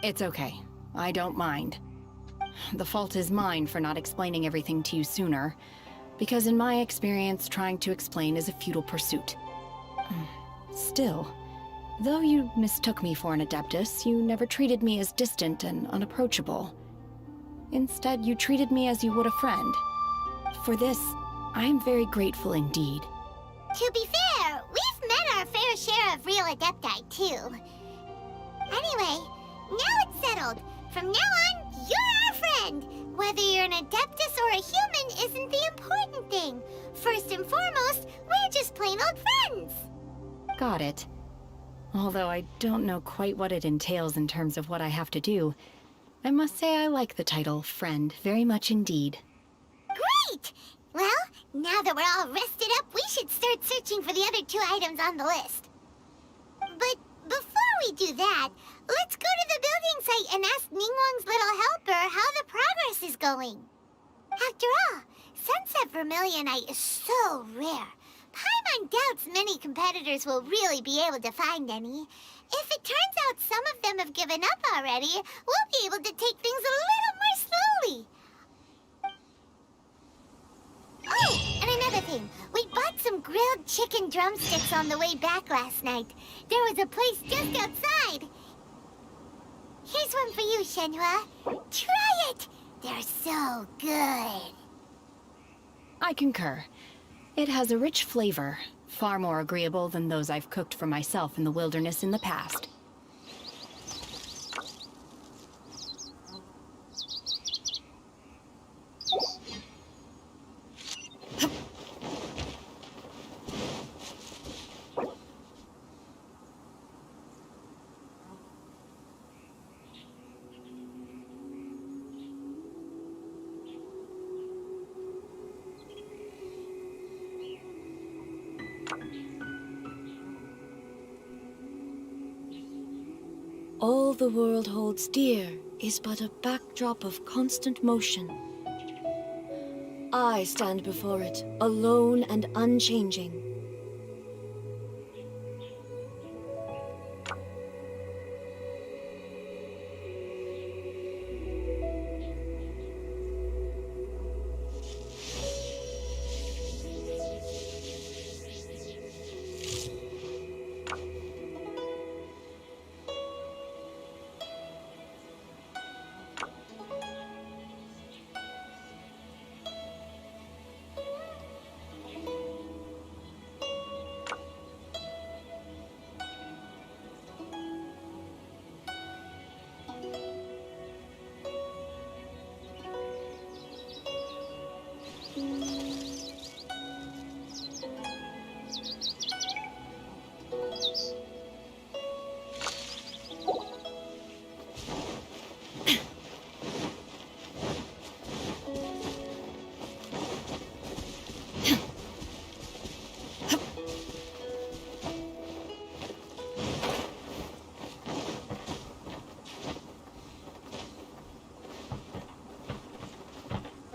It's okay. I don't mind. The fault is mine for not explaining everything to you sooner, because in my experience, trying to explain is a futile pursuit. Still, though you mistook me for an Adeptus, you never treated me as distant and unapproachable. Instead, you treated me as you would a friend. For this, I am very grateful indeed. To be fair, we've met our fair share of real Adepti, too. Anyway, now it's settled. From now on, you're our friend. Whether you're an Adeptus or a human isn't the important thing. First and foremost, we're just plain old friends. Got it. Although I don't know quite what it entails in terms of what I have to do, I must say I like the title friend very much indeed. Great! Well, now that we're all rested up, we should start searching for the other 2 items on the list. But before we do that, let's go to the building site and ask Ningguang's little helper how the progress is going. After all, Sunset Vermilionite is so rare. Paimon doubts many competitors will really be able to find any. If it turns out some of them have given up already, we'll be able to take things a little more slowly. Oh, and another thing. We bought some grilled chicken drumsticks on the way back last night. There was a place just outside. Here's one for you, Shenhua. Try it! They're so good. I concur. It has a rich flavor, far more agreeable than those I've cooked for myself in the wilderness in the past. All the world holds dear is but a backdrop of constant motion. I stand before it, alone and unchanging.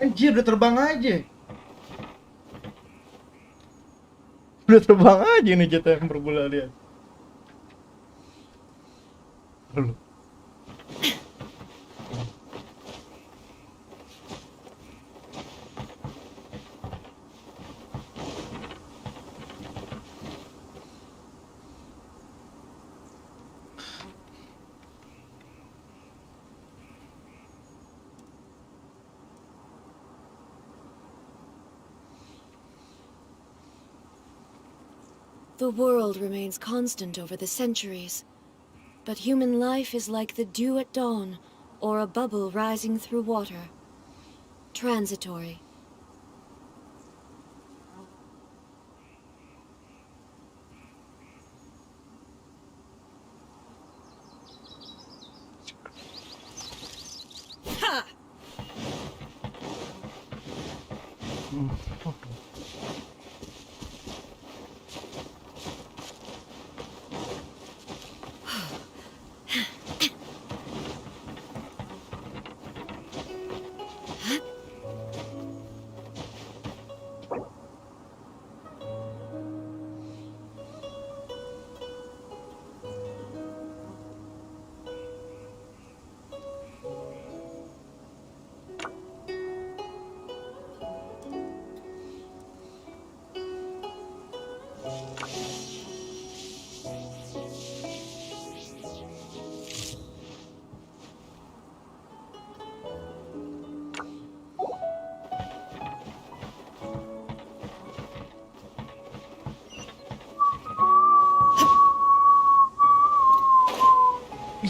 Anjir, udah terbang aja. Udah terbang aja nih jet yang berbola lihat. Lalu. The world remains constant over the centuries, but human life is like the dew at dawn, or a bubble rising through water. Transitory. Ha!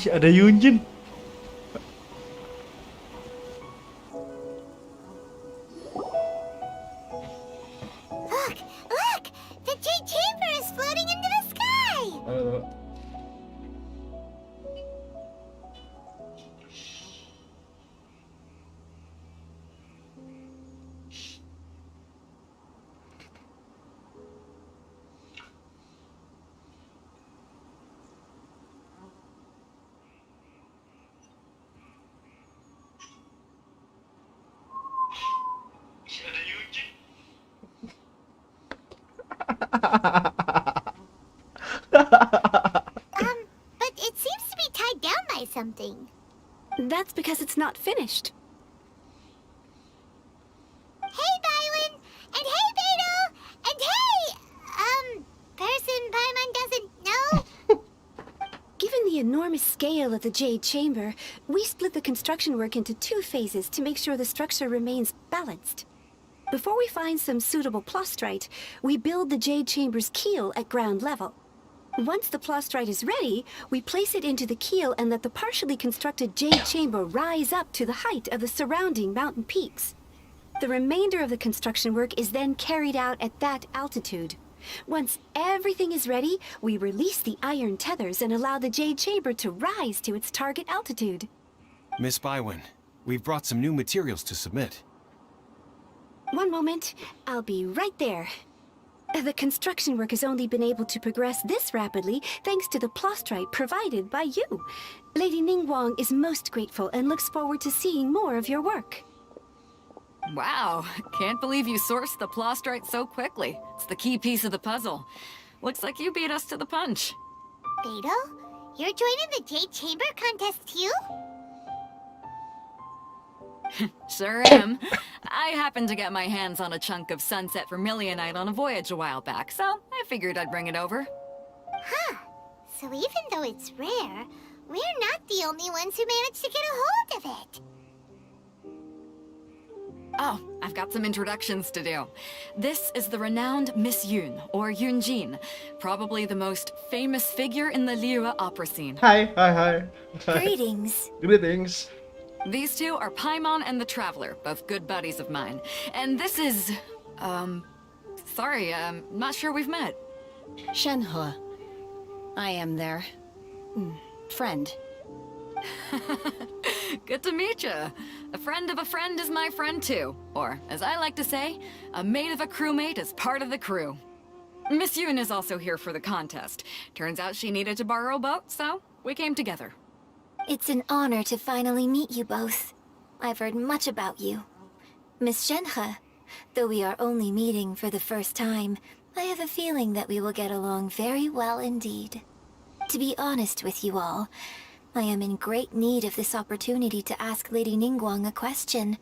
ada Yunjin. Look! Look! The Jade Chamber is floating into the sky! But it seems to be tied down by something. That's because it's not finished. Hey, Bywin! And hey, Beto! And hey, person Paimon doesn't know? Given the enormous scale of the Jade Chamber, we split the construction work into 2 phases to make sure the structure remains balanced. Before we find some suitable plastrite, we build the Jade Chamber's keel at ground level. Once the plastrite is ready, we place it into the keel and let the partially constructed Jade Chamber rise up to the height of the surrounding mountain peaks. The remainder of the construction work is then carried out at that altitude. Once everything is ready, we release the iron tethers and allow the Jade Chamber to rise to its target altitude. Miss Bywin, we've brought some new materials to submit. One moment, I'll be right there. The construction work has only been able to progress this rapidly thanks to the plastrite provided by you. Lady Ningguang is most grateful and looks forward to seeing more of your work. Wow, can't believe you sourced the plastrite so quickly. It's the key piece of the puzzle. Looks like you beat us to the punch. Beto, you're joining the Jade Chamber contest too? Sure am. I happened to get my hands on a chunk of sunset vermilionite on a voyage a while back, so I figured I'd bring it over. Huh. So even though it's rare, we're not the only ones who managed to get a hold of it. Oh, I've got some introductions to do. This is the renowned Miss Yun, or Yunjin, probably the most famous figure in the Liyue opera scene. Hi. Greetings. Greetings. These two are Paimon and the Traveler, both good buddies of mine. And this is... sorry, not sure we've met. Shenhe. I am their... friend. Good to meet ya. A friend of a friend is my friend too. Or, as I like to say, a mate of a crewmate is part of the crew. Miss Yun is also here for the contest. Turns out she needed to borrow a boat, so we came together. It's an honor to finally meet you both. I've heard much about you. Miss Shenhe, though we are only meeting for the first time, I have a feeling that we will get along very well indeed. To be honest with you all, I am in great need of this opportunity to ask Lady Ningguang a question.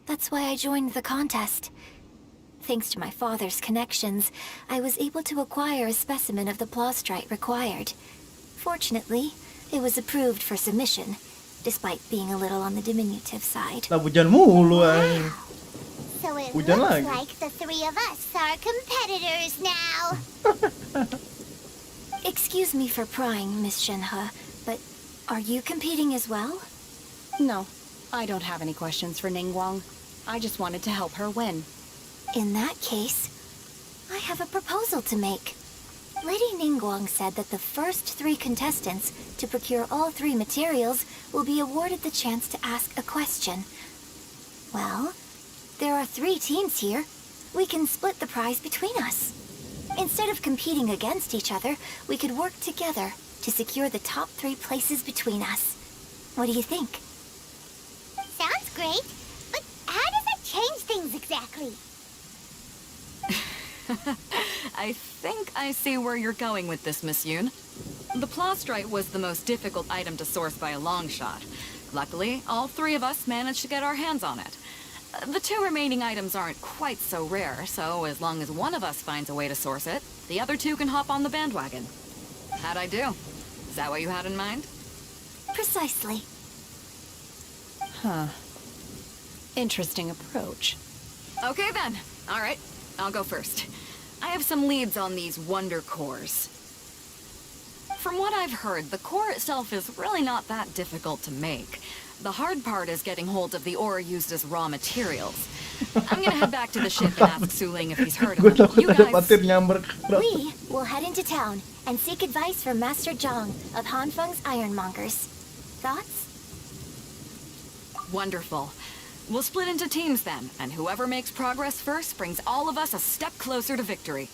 That's why I joined the contest. Thanks to my father's connections, I was able to acquire a specimen of the plastrite required. Fortunately, it was approved for submission, despite being a little on the diminutive side. Lah hujan mulu So it Hujan looks lagi. like the 3 of us are competitors now. Excuse me for prying, Miss Shenhe, but are you competing as well? No, I don't have any questions for Ningguang. I just wanted to help her win. In that case, I have a proposal to make. Lady Ningguang said that the first 3 contestants to procure all 3 materials will be awarded the chance to ask a question. Well, there are 3 teams here. We can split the prize between us. Instead of competing against each other, we could work together to secure the top 3 places between us. What do you think? Sounds great, but how does it change things exactly? I think I see where you're going with this, Miss Yun. The plastrite was the most difficult item to source by a long shot. Luckily, all 3 of us managed to get our hands on it. The 2 remaining items aren't quite so rare, so as long as one of us finds a way to source it, the other 2 can hop on the bandwagon. How'd I do? Is that what you had in mind? Precisely. Huh. Interesting approach. Okay then. All right, I'll go first. I have some leads on these wonder cores. From what I've heard, the core itself is really not that difficult to make. The hard part is getting hold of the ore used as raw materials. I'm gonna head back to the ship and ask Suling if he's heard of Gue them. takut You ada guys... patir nyamber. We will head into town and seek advice from Master Zhang of Hanfeng's Ironmongers. Thoughts? Wonderful. We'll split into teams then, and whoever makes progress first brings all of us a step closer to victory.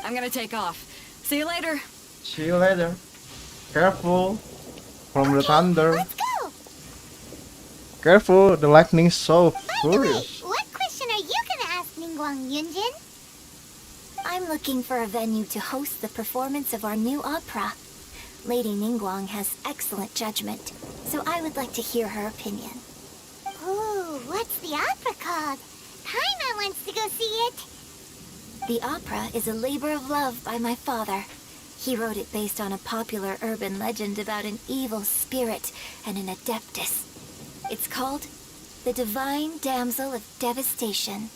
I'm gonna take off. See you later. See you later. Careful from the thunder. Let's go! Careful, the lightning's so furious. What question are you gonna ask Ningguang, Yunjin? I'm looking for a venue to host the performance of our new opera. Lady Ningguang has excellent judgment, so I would like to hear her opinion. Ooh, what's the opera called? Paimon wants to go see it. The opera is a labor of love by my father. He wrote it based on a popular urban legend about an evil spirit and an adeptus. It's called The Divine Damsel of Devastation.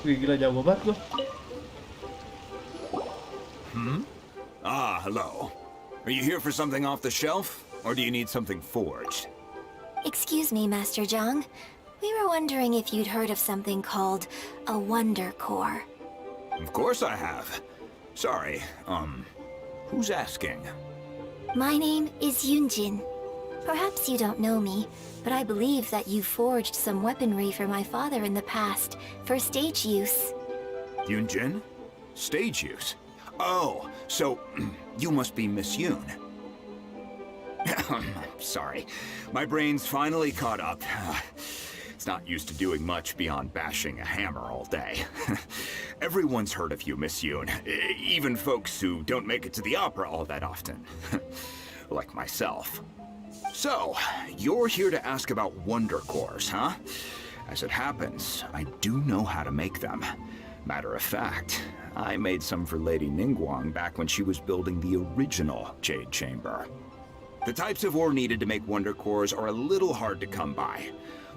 Wih, gila jauh banget gua. Ah, hello. Are you here for something off the shelf, or do you need something forged? Excuse me, Master Zhang. We were wondering if you'd heard of something called a Wonder Core. Of course I have. Sorry, who's asking? My name is Yunjin. Perhaps you don't know me, but I believe that you forged some weaponry for my father in the past, for stage use. Yunjin? Stage use? Oh, so you must be Miss Yoon. Sorry, my brain's finally caught up. It's not used to doing much beyond bashing a hammer all day. Everyone's heard of you, Miss Yoon, even folks who don't make it to the opera all that often. Like myself. So, you're here to ask about Wonder Cores, huh? As it happens, I do know how to make them. Matter of fact, I made some for Lady Ningguang back when she was building the original Jade Chamber. The types of ore needed to make Wonder Cores are a little hard to come by.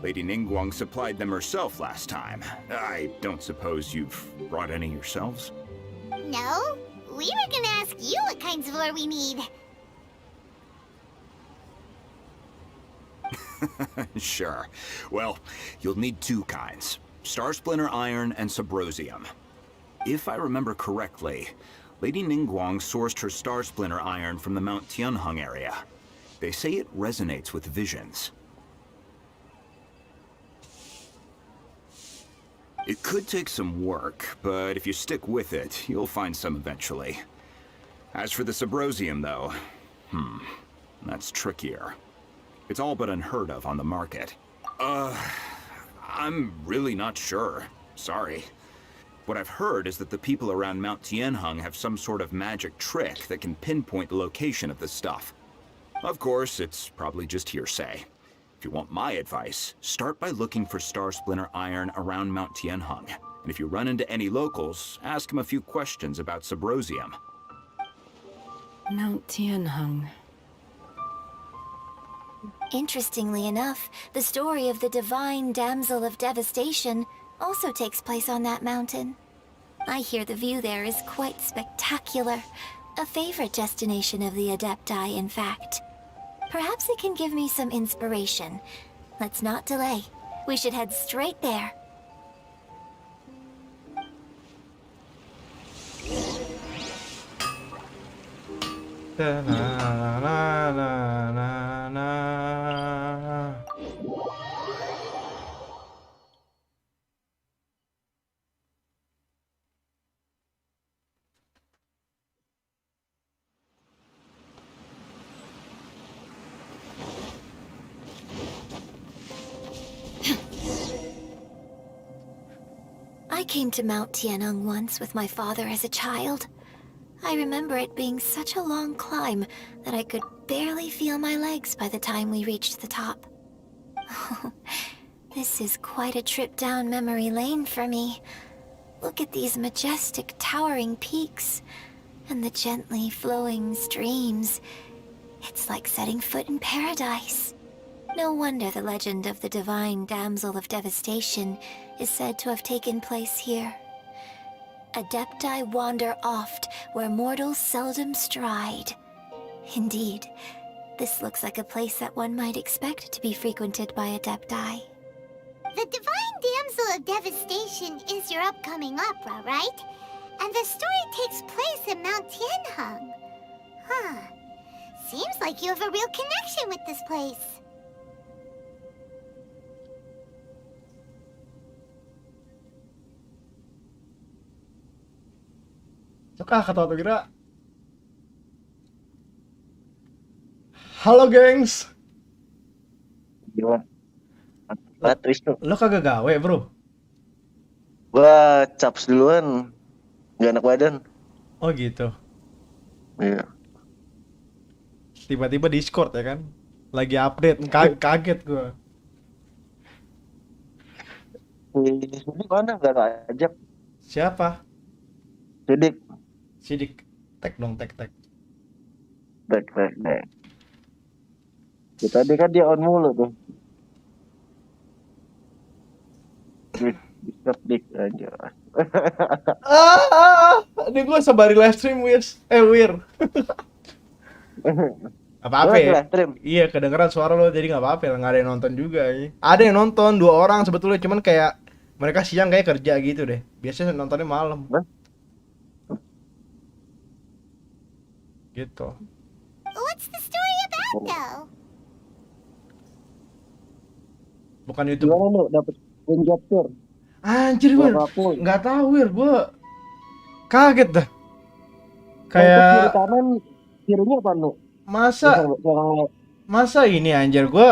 Lady Ningguang supplied them herself last time. I don't suppose you've brought any yourselves? No, we were gonna ask you what kinds of ore we need. Sure. Well, you'll need two kinds. Star Splinter Iron and Subrosium. If I remember correctly, Lady Ningguang sourced her Star Splinter Iron from the Mount Tianheng area. They say it resonates with visions. It could take some work, but if you stick with it, you'll find some eventually. As for the Subrosium, though, that's trickier. It's all but unheard of on the market. I'm really not sure. Sorry. What I've heard is that the people around Mount Tianheng have some sort of magic trick that can pinpoint the location of the stuff. Of course, it's probably just hearsay. If you want my advice, start by looking for Star Splinter Iron around Mount Tianheng. And if you run into any locals, ask them a few questions about Subrosium. Mount Tianheng. Interestingly enough, the story of the Divine Damsel of Devastation also takes place on that mountain. I hear the view there is quite spectacular. A favorite destination of the Adepti, in fact. Perhaps it can give me some inspiration. Let's not delay. We should head straight there. Na na na na na na. came to Mount Tianeng once with my father as a child. I remember it being such a long climb that I could barely feel my legs by the time we reached the top. This is quite a trip down memory lane for me. Look at these majestic, towering peaks and the gently flowing streams. It's like setting foot in paradise. No wonder the legend of the divine damsel of devastation is said to have taken place here. Adepti wander oft where mortals seldom stride. Indeed, this looks like a place that one might expect to be frequented by Adepti. The Divine Damsel of Devastation is your upcoming opera, right? And the story takes place in Mount Tianheng. Huh. Seems like you have a real connection with this place. Suka kata kira. Halo gengs. Gimana? Banget Wisnu. Lo kagak gawe bro? Gua caps duluan. Gak enak badan. Oh gitu. Iya. Tiba-tiba Discord ya kan? Lagi update, kaget gua. Ini mana gak ajak? Siapa? Sidik. Tag dong, tag. Tag. Tadi kan dia on mulu tuh. Discord dik aja. Ini gue sembari live stream Wir. Apa-apa ya? Iya, kedengeran suara lo jadi nggak apa-apa, nggak ada yang nonton juga ya. Ada yang nonton 2 orang sebetulnya, cuman kayak mereka siang kayak kerja gitu deh. Biasanya nontonnya malam. Gitu. What's the story about though? Bukan YouTube. Gimana lo dapet penjapur? Anjir Wir, nggak tahu Wir, gue kaget dah. Kayak kiri kanan, kirinya apa lo? Masa ini anjir, gue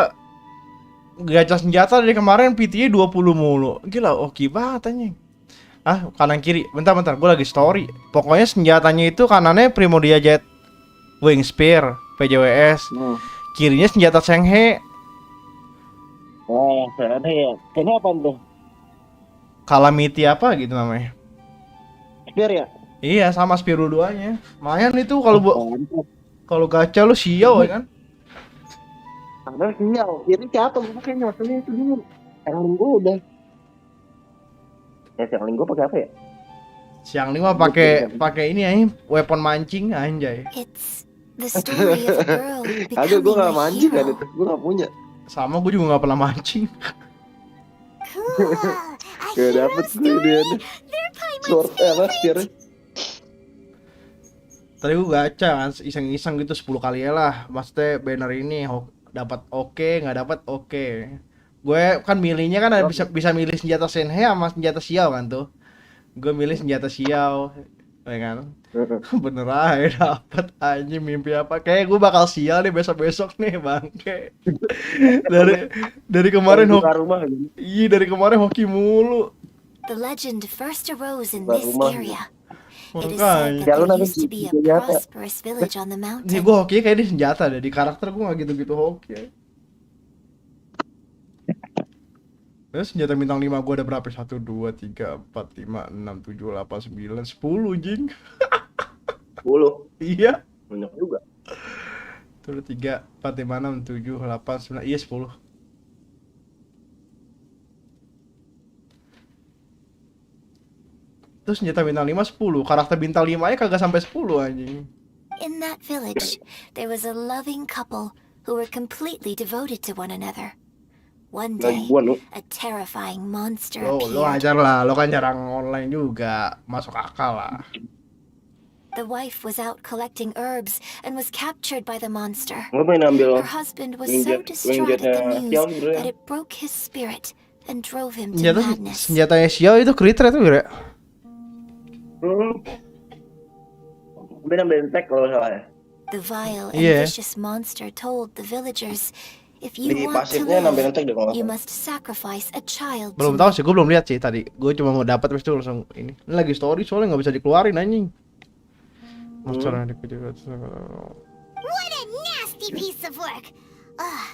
gacha senjata dari kemarin PT 20 mulu. Gila, oke banget anjing. Kanan kiri, bentar, gue lagi story. Pokoknya senjatanya itu kanannya Primordial Jet Wing Spear PJWS, kirinya senjata Senghe. Oh, Senghe ya. Ini apa tuh? Calamity apa gitu namanya? Spear ya? Iya, sama Spear duanya. Lumayan itu kalau gacha lu siau ya kan? Ada siau. Ini siapa bukannya maksudnya itu dulu. Yang linggo udah. Yang linggo pakai apa ya? Siang lima pakai ini ya, weapon mancing anjay. It's the story of a girl Aduh, gue becoming gak a mancing kan hero. itu. Gue gak punya. Sama, gue juga gak pernah mancing. Gak dapet gue dia. Sword spear. Tadi gue gacha kan, iseng-iseng gitu 10 kali ya lah. Maksudnya banner ini dapat oke, nggak dapat oke. Gue kan milihnya kan ada bisa milih senjata Senghe sama senjata Xiao kan tuh. Gue milih senjata Xiao, ya kan? Bener aja dapet anjing, mimpi apa? Kayak gue bakal sial nih besok-besok nih bangke. dari kemarin dari kemarin hoki mulu. The legend first arose in this area. It is Makanya. said that there used to be a prosperous village on the mountain. Nih gue hoki kayak di senjata deh, di karakter gue gak gitu-gitu hoki ya. Terus senjata bintang 5 gue ada berapa? 1, 2, 3, 4, 5, 6, 7, 8, 9, 10 jing. 10? Iya. Banyak juga. Tuh 3, 4, 5, 6, 7, 8, 9, iya 10. Terus senjata bintang 5 10, karakter bintang 5 nya kagak sampai 10 anjing. In that village, there was a loving couple who were completely devoted to one another. One day, a terrifying monster Lo appeared. ajar lah, lo kan jarang online juga, masuk akal lah. The wife was out collecting herbs and was captured by the monster. Lo pengen ambil Her husband was so distraught at the news that it broke his spirit and drove him to madness. Senjatanya Xiao itu crit rate tuh ya? Gue ambil tag kalau salah ya. The vile and vicious monster told the villagers If you Di want to pasifnya nambahin live, attack deh kalau nggak you salah. must sacrifice a child to Belum tahu sih, gue belum lihat sih tadi. Gue cuma mau dapat terus itu langsung ini. Ini lagi story soalnya nggak bisa dikeluarin anjing. Monster yang dikejar. What a nasty piece of work! Ugh.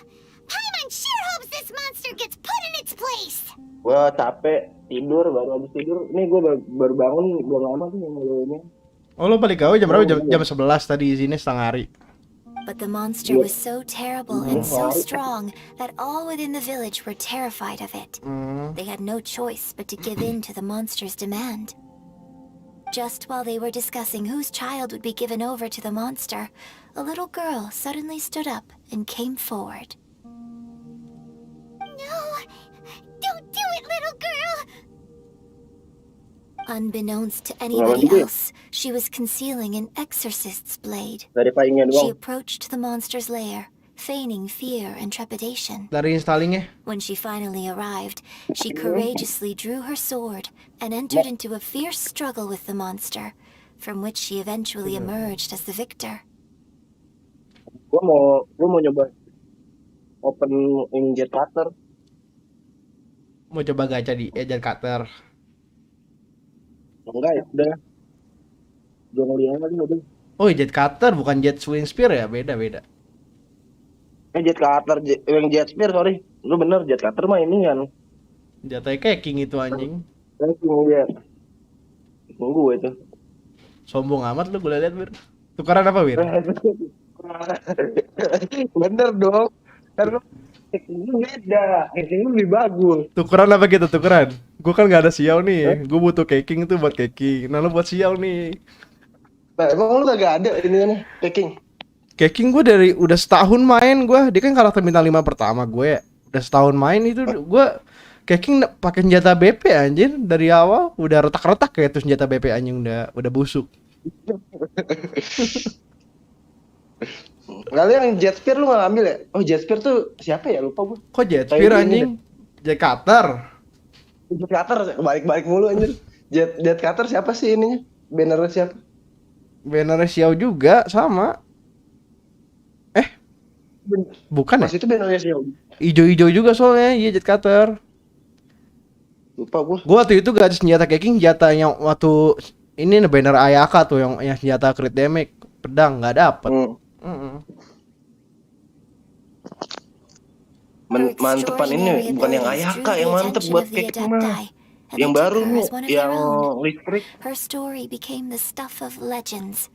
Paimon sure hopes this monster gets put in its place! Gua capek tidur, baru habis tidur. Nih gua baru bangun, gua lama tuh ini. Oh lo balik gawe jam berapa? Jam 11 tadi izinnya setengah hari. But the monster was so terrible and so strong that all within the village were terrified of it. They had no choice but to give in to the monster's demand. Just while they were discussing whose child would be given over to the monster, a little girl suddenly stood up and came forward. No! Don't do it, little girl! Unbeknownst to anybody else, she was concealing an exorcist's blade. Dari paingnya She doang. approached the monster's lair, feigning fear and trepidation. Dari installingnya. When she finally arrived, she courageously drew her sword and entered into a fierce struggle with the monster, from which she eventually emerged as the victor. Gua mau nyoba open jet cutter. Mau coba gacha di jet cutter. Enggak ya, udah. Gua ngeliat lagi udah. Oh jet cutter bukan jet swing spear ya, beda. Jet cutter, yang jet spear sorry. Lu bener, jet cutter mah ini kan. Jatuhnya kacking itu anjing. Iya. Tunggu itu. Sombong amat lu gue liat Wir. Tukaran apa Wir? Bener dong. Karena itu beda. Itu lebih bagus. Tukeran apa gitu tukeran? Gue kan gak ada siau nih. Gue butuh caking tuh buat caking. Nah lu buat siau nih. Nah, emang lu kagak ada ini nih, caking. Caking gue dari udah setahun main gue. Dia kan karakter bintang 5 pertama gue. Udah setahun main itu gue caking pakai senjata BP anjir dari awal udah retak-retak kayak tuh senjata BP anjing udah busuk. Lalu yang jet spear lu gak ambil ya? Oh jet spear tuh siapa ya? Lupa gue. Kok jet spear anjing? Jet cutter. Jet cutter balik-balik mulu anjir. Jet cutter siapa sih ininya? Bannernya siapa? Bannernya Xiao juga sama. Bukan ya? Mas itu bannernya Xiao. Ijo-ijo juga soalnya, iya jet cutter. Lupa gua. Gua waktu itu gak ada senjata caking, senjatanya waktu ini banner Ayaka tuh yang senjata crit damage, pedang nggak dapet. Mantepan ini bukan yang Ayaka yang mantep buat caking mah. Yang baru nih, yang listrik. Her story became the stuff of legends.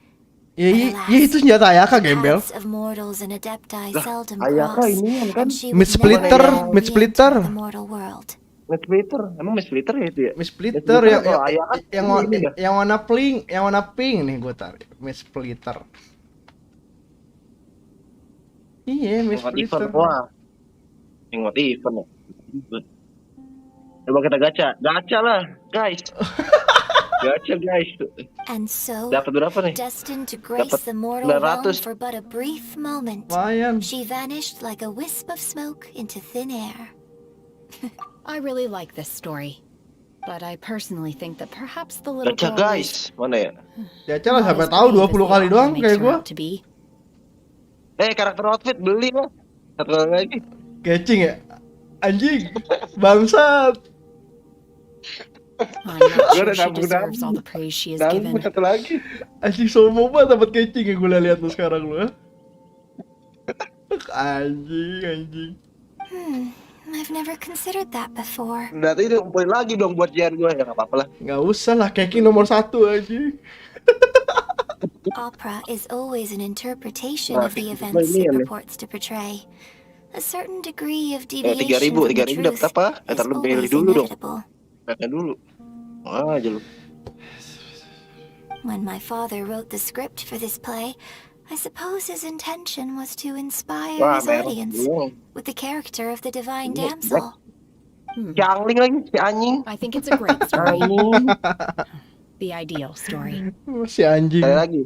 Ya itu senjata Ayaka gembel. Of mortals and adepti seldom Ayaka cross, ini kan and she Mid would never splitter, know mid the splitter. end of the mortal world. Mid splitter, emang mid splitter ya itu ya? Mid splitter ya, Ayaka yang warna pink nih gue tarik. Mid splitter. Iya, mid splitter. Wah, ingat event ya. Coba kita gacha lah, guys. Gacha guys. And so, Dapat berapa nih? destined to grace Dapat the mortal realm 900. for but a brief moment, Lumayan. she vanished like a wisp of smoke into thin air. I really like this story, but I personally think that perhaps the little Gacha girl guys, mana ya? Gacha lah sampai tahu 20 kali doang kayak gua. Karakter outfit beli lah. Satu lagi. Catching ya? Anjing. Bangsat. I'm not Gua sure udah she nabung deserves all the praise she is Nanggung given. satu lagi. Anjing sombong banget dapat catching ya gue lihat lu sekarang lu. Anjing. I've never considered that before. Berarti udah ngumpulin lagi dong buat Jian gue ya nggak apa-apa lah. Nggak usah lah, catching nomor 1 anjing. Opera is always an interpretation Nah, of the itu events ini it ya, nih. purports to portray. A certain degree of 3.000 deviation from the dapat truth apa? is Ntar lu beli always dulu dong. inevitable. Kata dulu. Wah aja lu. When my father wrote the script for this play, I suppose his intention was to inspire Wah, his merah audience dulu. with the character of the divine Ini damsel. Cangling lagi si anjing. I think it's a great story. Anjing. The ideal story. Si anjing. Ada lagi.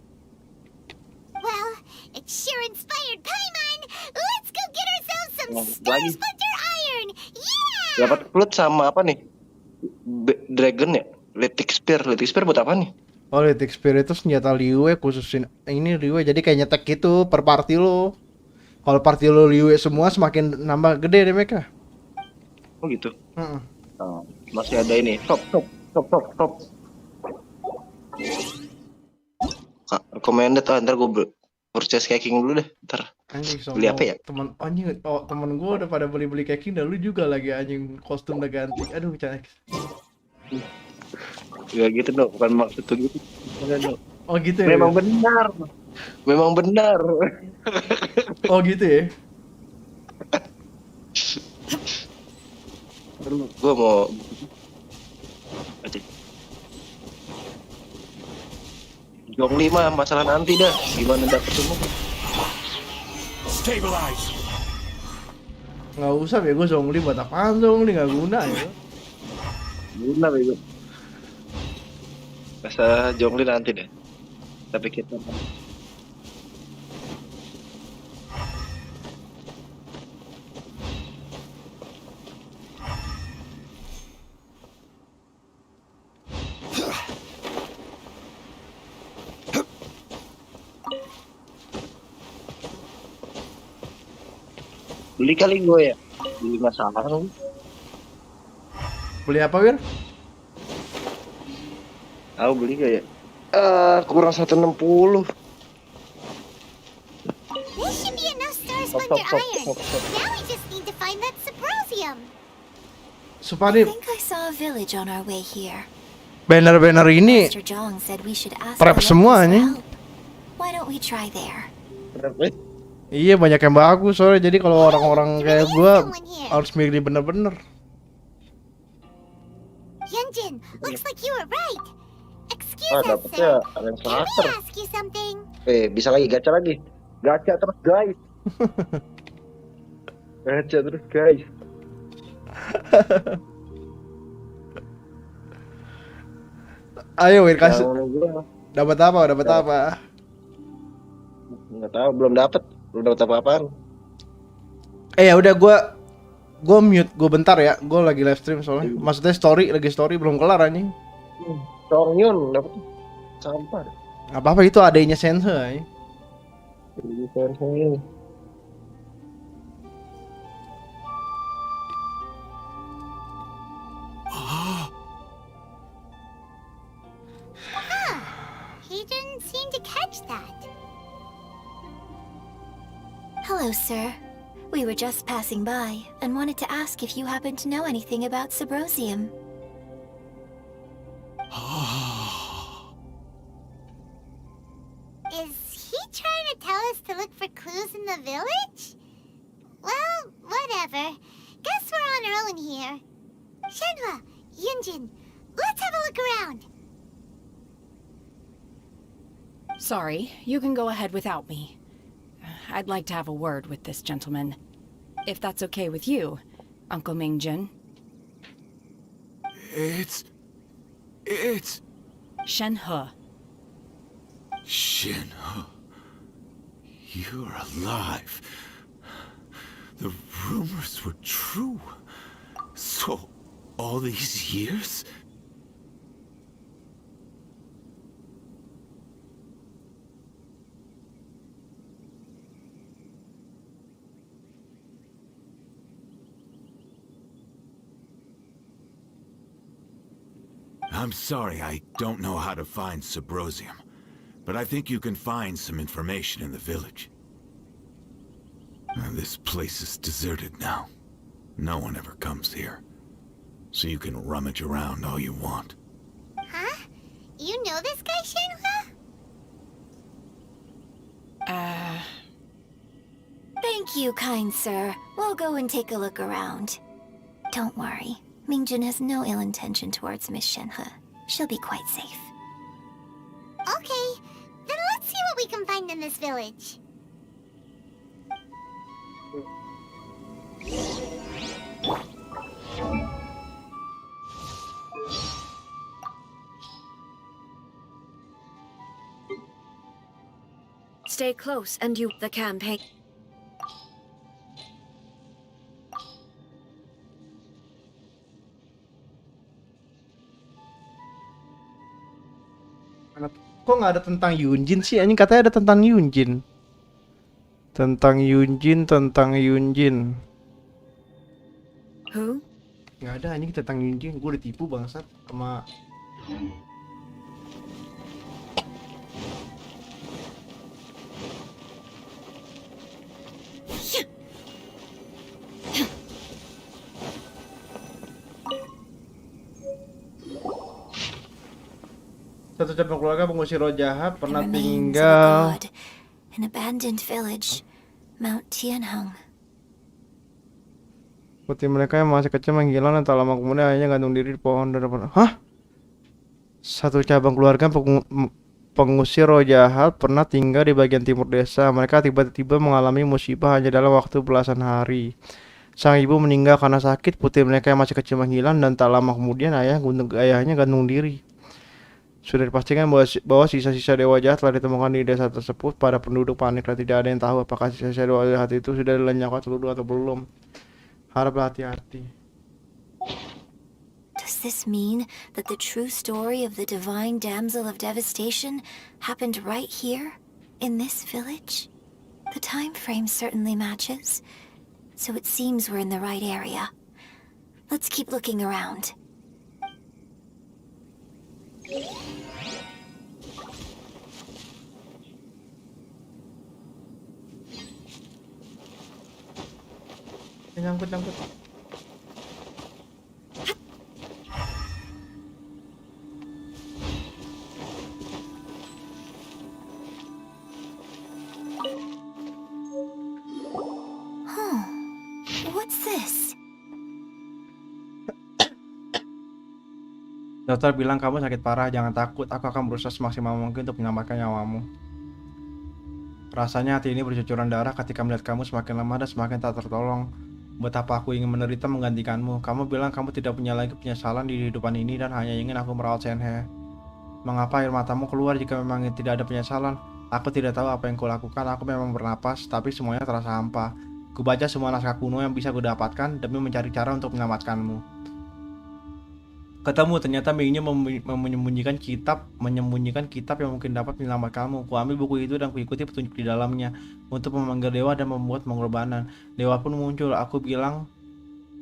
Well, it sure inspired Paimon! Let's go get ourselves some Oh, Star lagi. Splinter Iron! Yeah! Dapat flute sama apa nih? Dragon ya? Letic Spear buat apa nih? Oh, Letic Spear itu senjata Liwe khususin ini Liwe jadi kayak nyetek gitu per party lo. Kalau party lo Liwe semua semakin nambah gede damage-nya. Oh gitu. Heeh. Oh, masih ada ini. Top. Kak, recommended. Ntar gue purchase caking dulu deh. Ntar Anjing beli apa ya? Temen gue udah pada beli caking dan lu juga lagi anjing, kostum udah ganti. Aduh, Canex. Ya gitu dong, bukan maksud tuh gitu. Oh gitu ya. Memang benar. Oh gitu ya. Gue mau aja. Jong 5 masalah nanti dah. Gimana dapet semua? Stabilize. Nggak usah bego, Zhongli buat apaan? Zhongli nggak guna ya. Guna bego. Masalah Jong 5 nanti deh. Tapi kita beli kali gue ya. Beli masalah. Beli apa, Wir? Tahu beli gak ya? Kurang 160. There should be enough star splinter iron. Now we just need to find that Subrosium. Supani, I think I saw a village on our way here. banner-banner ini Mr. Jong said we should ask trap the semua locals for nih. help. Why don't we try there? Iya, banyak yang bagus soalnya. Jadi kalau orang-orang kayak gua harus milih bener-bener. Yunjin, looks like you were right. Excuse us, Dapetnya sir. ada yang Can I sasar. ask you something? Bisa lagi gacha lagi. Gacha terus guys. Gacha terus guys. Ayo, Wir, kasih. Yang gua Dapat apa? Dapat apa? nggak tahu, belum dapat apa-apaan. Ya udah, gua mute, gua bentar ya. Gua lagi live stream soalnya. Maksudnya lagi story belum kelar anjing. Songyun dapat sampah. Nggak apa-apa, itu adanya Sense anjing. He didn't seem to catch that. Hello, sir. We were just passing by and wanted to ask if you happen to know anything about Subrosium. Is he trying to tell us to look for clues in the village? Well, whatever. Guess we're on our own here. Shenhua, Yunjin, let's have a look around. Sorry, you can go ahead without me. I'd like to have a word with this gentleman. If that's okay with you, Uncle Mingjun. It's... Shenhe. Shenhe. You're alive. The rumors were true. So, all these years? I'm sorry, I don't know how to find Subrosium, but I think you can find some information in the village. This place is deserted now. No one ever comes here, so you can rummage around all you want. Huh? You know this guy, Shenhua? Thank you, kind sir. We'll go and take a look around. Don't worry. Mingjun has no ill intention towards Miss Shenhe. She'll be quite safe. Okay, then let's see what we can find in this village. Stay close and you the campaign. Kok nggak ada tentang Yunjin sih? Anjing katanya ada tentang Yunjin. Tentang Yunjin, tentang Yunjin. Who? Nggak ada anjing tentang Yunjin. Gue ditipu bangsat sama satu cabang keluarga pengusir roh jahat The pernah remains of a tinggal. god, an abandoned village, Mount Tianheng. Putri mereka yang masih kecil menghilang dan tak lama kemudian ayahnya gantung diri di pohon dan dapat. Hah? Satu cabang keluarga pengusir roh jahat pernah tinggal di bagian timur desa. Mereka tiba-tiba mengalami musibah hanya dalam waktu belasan hari. Sang ibu meninggal karena sakit. Putri mereka yang masih kecil menghilang dan tak lama kemudian ayahnya gantung diri. Sudah dipastikan bahwa sisa-sisa dewa jahat telah ditemukan di desa tersebut. Para penduduk panik dan tidak ada yang tahu apakah sisa-sisa dewa jahat itu sudah dilenyapkan seluruh atau belum. Harap hati-hati. Does this mean that the true story of the divine damsel of devastation happened right here, in this village? The time frame certainly matches, so it seems we're in the right area. Let's keep looking around. Nyangkut. What's this? Dokter bilang kamu sakit parah, jangan takut. Aku akan berusaha semaksimal mungkin untuk menyelamatkan nyawamu. Rasanya hati ini bercucuran darah ketika melihat kamu semakin lemah dan semakin tak tertolong. Betapa aku ingin menderita menggantikanmu. Kamu bilang kamu tidak punya lagi penyesalan di kehidupan ini dan hanya ingin aku merawat Shenhe. Mengapa air matamu keluar jika memang tidak ada penyesalan? Aku tidak tahu apa yang kulakukan. Aku memang bernapas, tapi semuanya terasa hampa. Kubaca semua naskah kuno yang bisa kudapatkan demi mencari cara untuk menyelamatkanmu. Ketemu, ternyata Mingnya menyembunyikan kitab yang mungkin dapat menyelamatkanmu. Kuambil buku itu dan kuikuti petunjuk di dalamnya untuk memanggil dewa dan membuat pengorbanan. Dewa pun muncul. Aku bilang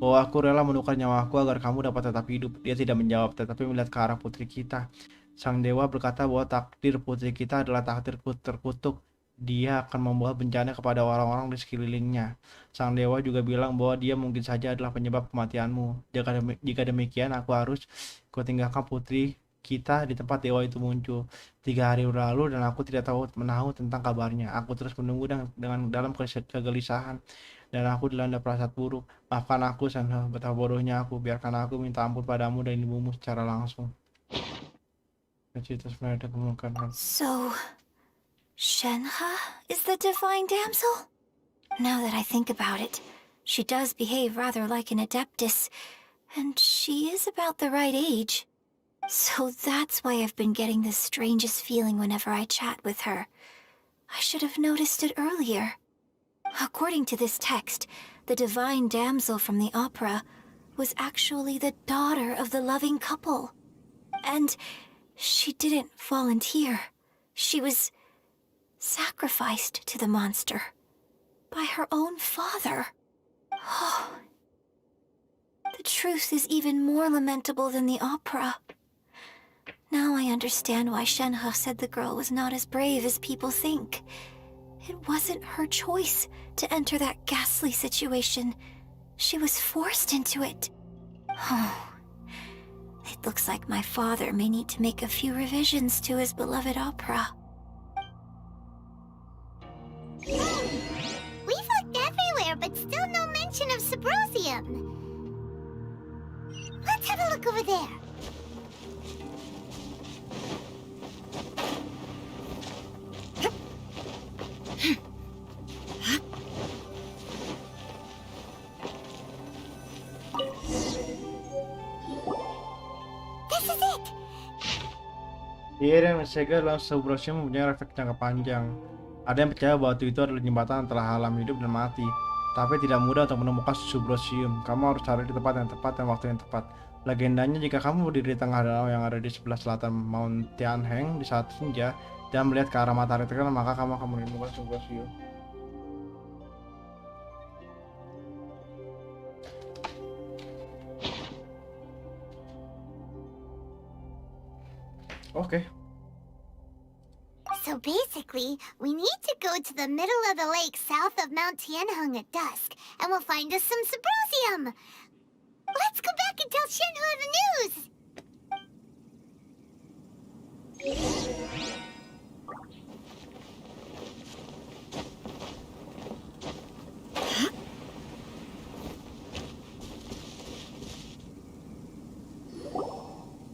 bahwa aku rela menukar nyawaku agar kamu dapat tetap hidup. Dia tidak menjawab, tetapi melihat ke arah putri kita. Sang dewa berkata bahwa takdir putri kita adalah takdir terkutuk. Dia akan membawa bencana kepada orang-orang di sekelilingnya. Sang dewa juga bilang bahwa dia mungkin saja adalah penyebab kematianmu. Jika demikian, aku harus tinggalkan putri kita di tempat dewa itu muncul. 3 hari berlalu dan aku tidak tahu tentang kabarnya. Aku terus menunggu dengan dalam kegelisahan. Dan aku dilanda perasaan buruk. Maafkan aku, Shenhe, betapa bodohnya aku. Biarkan aku minta ampun padamu dan ibumu secara langsung. So, Shenhe is the divine damsel? Now that I think about it, she does behave rather like an adeptus, and she is about the right age. So that's why I've been getting the strangest feeling whenever I chat with her. I should have noticed it earlier. According to this text, the divine damsel from the opera was actually the daughter of the loving couple. And she didn't volunteer. She was sacrificed to the monster by her own father. Oh, the truth is even more lamentable than the opera. Now I understand why Shenhe said the girl was not as brave as people think. It wasn't her choice to enter that ghastly situation. She was forced into it. Oh, it looks like my father may need to make a few revisions to his beloved opera. We've looked everywhere, but still no mention of Sabrosium. Let's have a look over there. This is it. Iya, dan Sega dalam Sabrosium mempunyai efek jangka panjang. Ada yang percaya bahwa itu adalah jembatan antara alam hidup dan mati. Tapi tidak mudah untuk menemukan Sabrosium. Kamu harus cari di tempat yang tepat dan waktu yang tepat. Legendanya, jika kamu berdiri di tengah danau yang ada di sebelah selatan Mount Tianheng di saat senja dan melihat ke arah matahari terkenal, maka kamu akan menemukan Sabrosium. Oke. So basically, we need to go to the middle of the lake south of Mount Tianheng at dusk, and we'll find us some Symposium. Let's go back and tell Shenhua the news!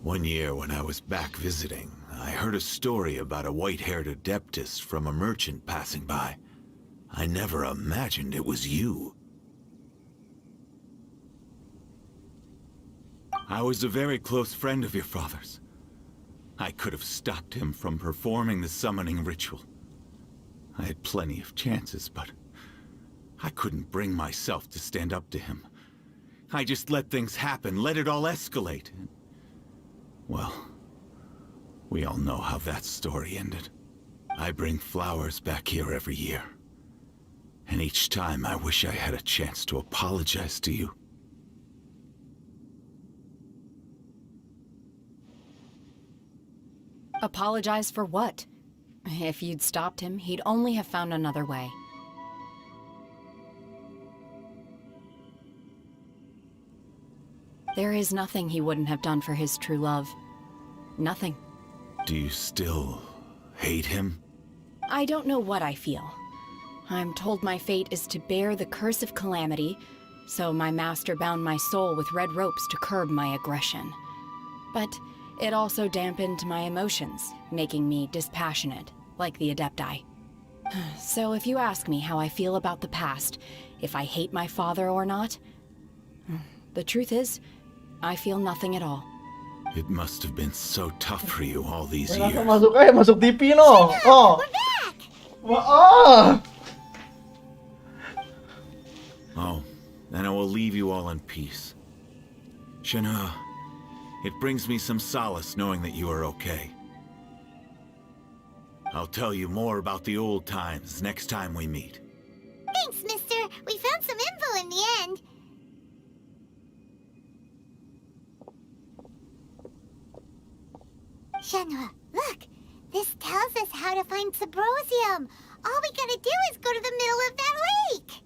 One year when I was back visiting, I heard a story about a white-haired adeptus from a merchant passing by. I never imagined it was you. I was a very close friend of your father's. I could have stopped him from performing the summoning ritual. I had plenty of chances, but I couldn't bring myself to stand up to him. I just let things happen, let it all escalate. Well, we all know how that story ended. I bring flowers back here every year. And each time I wish I had a chance to apologize to you. Apologize for what? If you'd stopped him, he'd only have found another way. There is nothing he wouldn't have done for his true love. Nothing. Do you still hate him? I don't know what I feel. I'm told my fate is to bear the curse of calamity, so my master bound my soul with red ropes to curb my aggression. But it also dampened my emotions, making me dispassionate, like the Adepti. So if you ask me how I feel about the past, if I hate my father or not, the truth is, I feel nothing at all. It must have been so tough for you all these years. Masuk TV no. Oh. Oh. Oh, then I will leave you all in peace. Shenhua, it brings me some solace knowing that you are okay. I'll tell you more about the old times next time we meet. Thanks, mister. We found some info in the end. Shenhua, look! This tells us how to find Symposium. All we gotta do is go to the middle of that lake!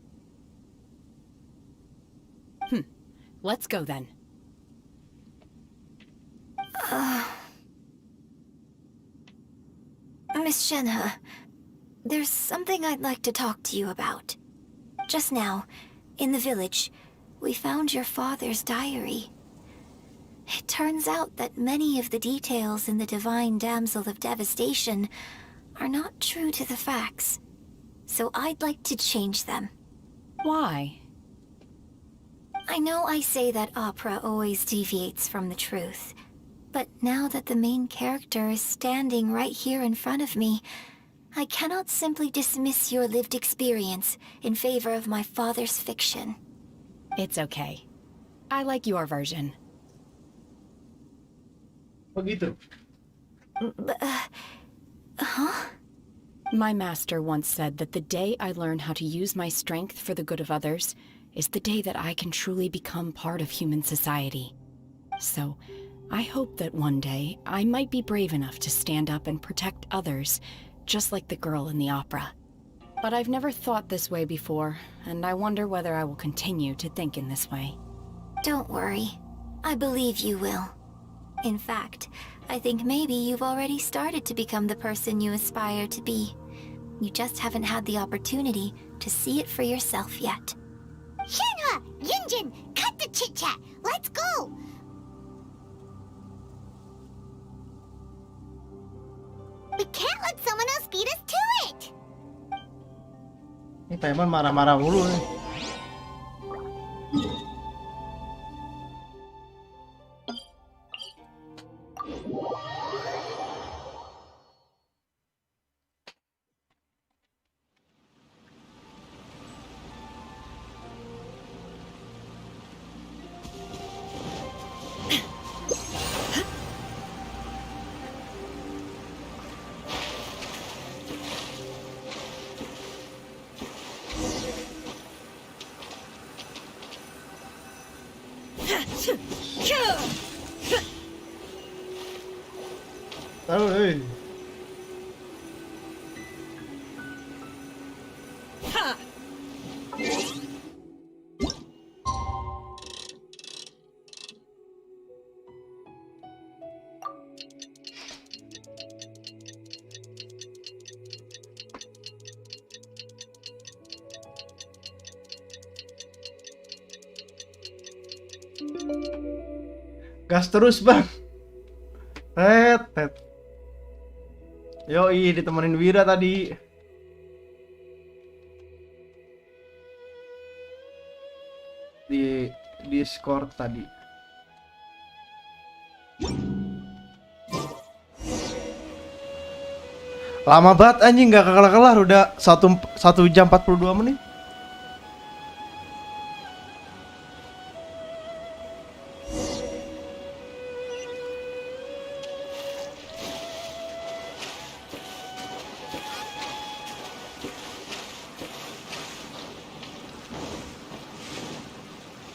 Let's go then. Miss Shenhua, there's something I'd like to talk to you about. Just now, in the village, we found your father's diary. It turns out that many of the details in the Divine Damsel of Devastation are not true to the facts. So I'd like to change them. Why? I know I say that opera always deviates from the truth, but now that the main character is standing right here in front of me, I cannot simply dismiss your lived experience in favor of my father's fiction. It's okay. I like your version. Begitu. Huh? My master once said that the day I learn how to use my strength for the good of others is the day that I can truly become part of human society. So, I hope that one day I might be brave enough to stand up and protect others, just like the girl in the opera. But I've never thought this way before, and I wonder whether I will continue to think in this way. Don't worry. I believe you will. In fact, I think maybe you've already started to become the person you aspire to be. You just haven't had the opportunity to see it for yourself yet. Shenhua! Yunjin! Cut the chit-chat! Let's go! We can't let someone else beat us to it! Ini Paimon marah-marah mulu nih. Taruh, hei. Gas terus bang. Tet. Yoi, ditemenin Wira tadi. Di Discord tadi. Lama banget anjing, nggak kelar-kelar, udah 1 jam 42 menit.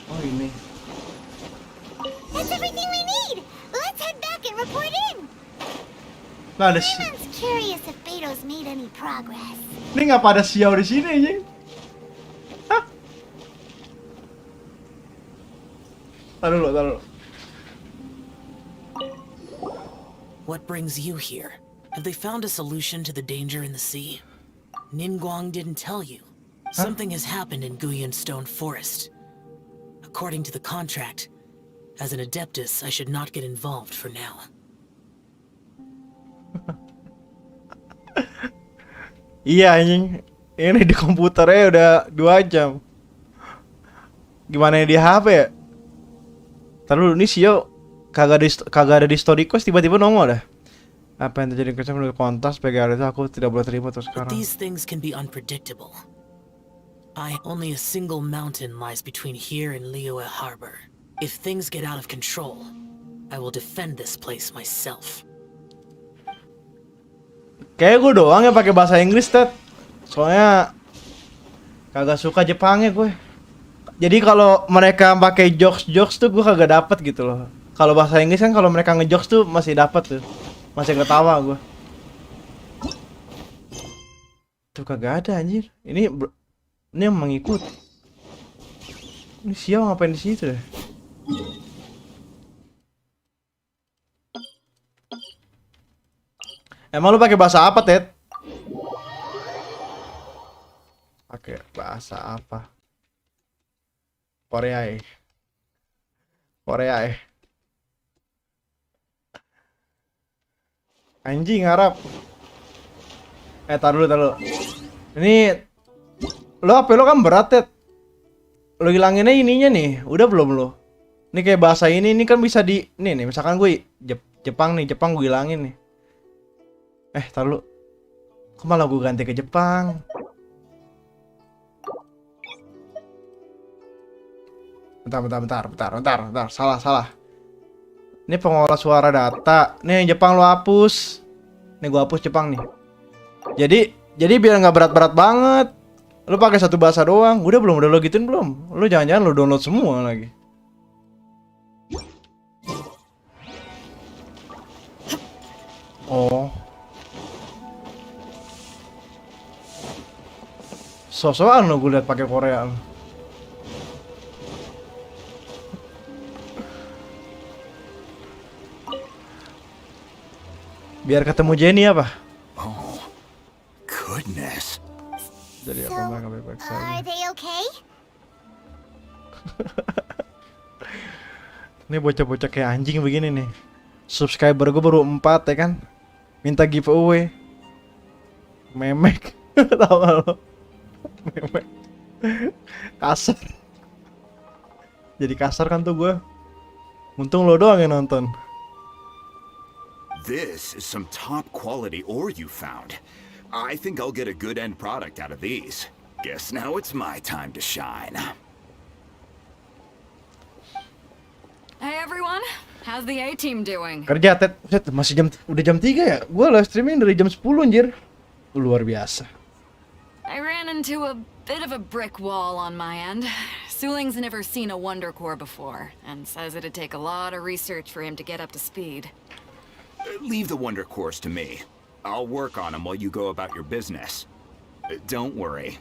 Oh ini. That's everything we need. Let's head back and report in. Nah, ada Paimon curious if Beto's made any progress. ini nggak pada siau di sini anjing. Hah? Taruh dulu. What brings you here? Have they found a solution to the danger in the sea? Ningguang didn't tell you. Something has happened in Guyan Stone Forest. According to the contract, as an Adeptus, I should not get involved for now. Iya anjing. Ini di komputernya udah 2 jam. Gimana di HP ya? Taruh dulu, ini Sio kagak ada di story quest, tiba-tiba nongol dah. Apa yang terjadi kesan menurut kontas PGR itu aku tidak boleh terima terus But sekarang. these things can be unpredictable. Only a single mountain lies between here and Liyue Harbor. If things get out of control, I will defend this place myself. Kayak gue doang yang pakai bahasa Inggris, Ted. Soalnya kagak suka Jepangnya gue. Jadi kalau mereka pakai jokes tuh gue kagak dapet gitu loh. Kalau bahasa Inggris kan kalau mereka ngejokes tuh masih dapet tuh. Masih ketawa gue. Tuh kagak ada anjir. Ini yang mengikut. Ini siapa ngapain di situ deh? Emang lu pakai bahasa apa, Ted? Pakai bahasa apa? Korea. Anjing Arab. Taruh dulu. Ini lo HP lo kan berat, Ted. Lo hilanginnya ininya nih. Udah belum lo? Ini kayak bahasa ini kan bisa di nih misalkan gue Jepang gue hilangin nih. Taruh. Kok malah gue ganti ke Jepang? Bentar. Salah. Ini pengolah suara data. Nih yang Jepang lo hapus. Nih gue hapus Jepang nih. Jadi biar nggak berat-berat banget. Lo pakai satu bahasa doang. Udah lo gituin belum? Lo jangan-jangan lo download semua lagi. Oh. So-soan lo gue liat pakai Korea lo. Biar ketemu Jenny apa? Oh, goodness. Jadi apa mereka baik-baik saja? Are they okay? Ini bocah-bocah kayak anjing begini nih. Subscriber gue baru 4 ya kan. Minta giveaway. Memek. Tahu gak lo? Memek. Kasar. Jadi kasar kan tuh gue. Untung lo doang yang nonton. This is some top quality ore you found. I think I'll get a good end product out of these. Guess now it's my time to shine. Hey everyone, how's the A-team doing? Kerja, Ted. Masih udah jam 3 ya? Gue live streaming dari jam 10 anjir. Luar biasa. I ran into a bit of a brick wall on my end. Suling's never seen a Wonder Core before, and says it'd take a lot of research for him to get up to speed. Leave the wonder cores to me. I'll work on them while you go about your business. Don't worry.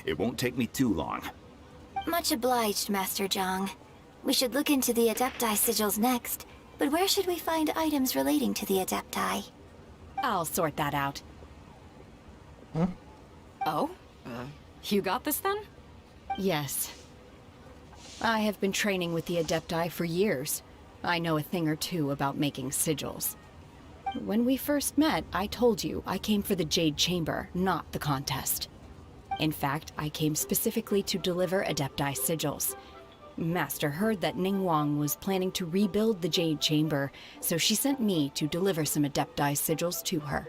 It won't take me too long. Much obliged, Master Zhang. We should look into the Adepti sigils next, but where should we find items relating to the Adepti? I'll sort that out. Oh? You got this then? Yes. I have been training with the Adepti for years. I know a thing or two about making sigils. When we first met, I told you I came for the Jade Chamber, not the contest. In fact, I came specifically to deliver Adepti sigils. Master heard that Ningguang was planning to rebuild the Jade Chamber, so she sent me to deliver some Adepti sigils to her.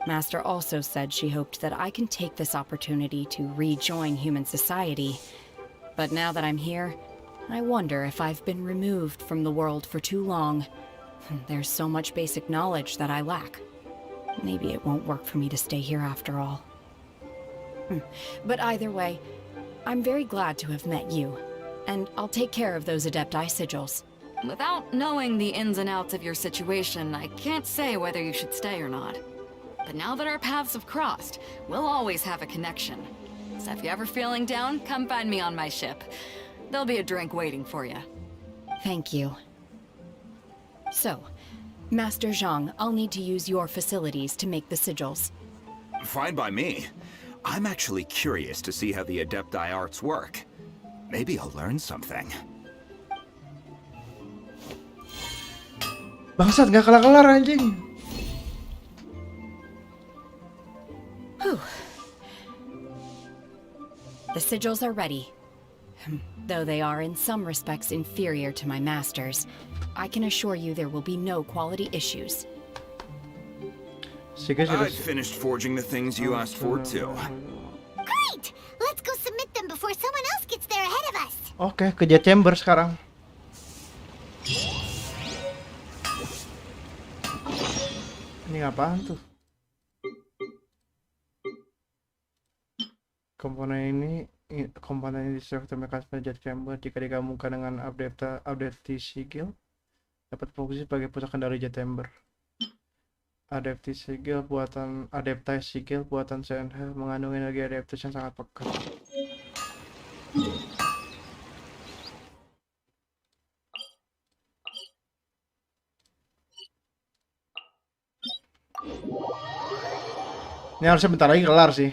Master also said she hoped that I can take this opportunity to rejoin human society. But now that I'm here, I wonder if I've been removed from the world for too long. There's so much basic knowledge that I lack. Maybe it won't work for me to stay here after all. But either way, I'm very glad to have met you, and I'll take care of those Adepti sigils. Without knowing the ins and outs of your situation, I can't say whether you should stay or not. But now that our paths have crossed, we'll always have a connection. So if you're ever feeling down, come find me on my ship. There'll be a drink waiting for you. Thank you. So, Master Zhang, I'll need to use your facilities to make the sigils. Fine by me. I'm actually curious to see how the Adepti arts work. Maybe I'll learn something. Bangsat, nggak kelar-kelar anjing. Whew. The sigils are ready. Though they are in some respects inferior to my master's, I can assure you there will be no quality issues. I've finished forging the things you asked for too. Great! Let's go submit them before someone else gets there ahead of us. Oke, ke Jade Chamber sekarang. Ini apaan tuh? Komponen ini disertai mekanisme Jade Chamber jika digabungkan dengan update sigil dapat fungsi sebagai pusat kendali Jade Chamber. Adepti sigil buatan CNH mengandung energi adeptis yang sangat pekat. Ini harusnya bentar lagi kelar sih.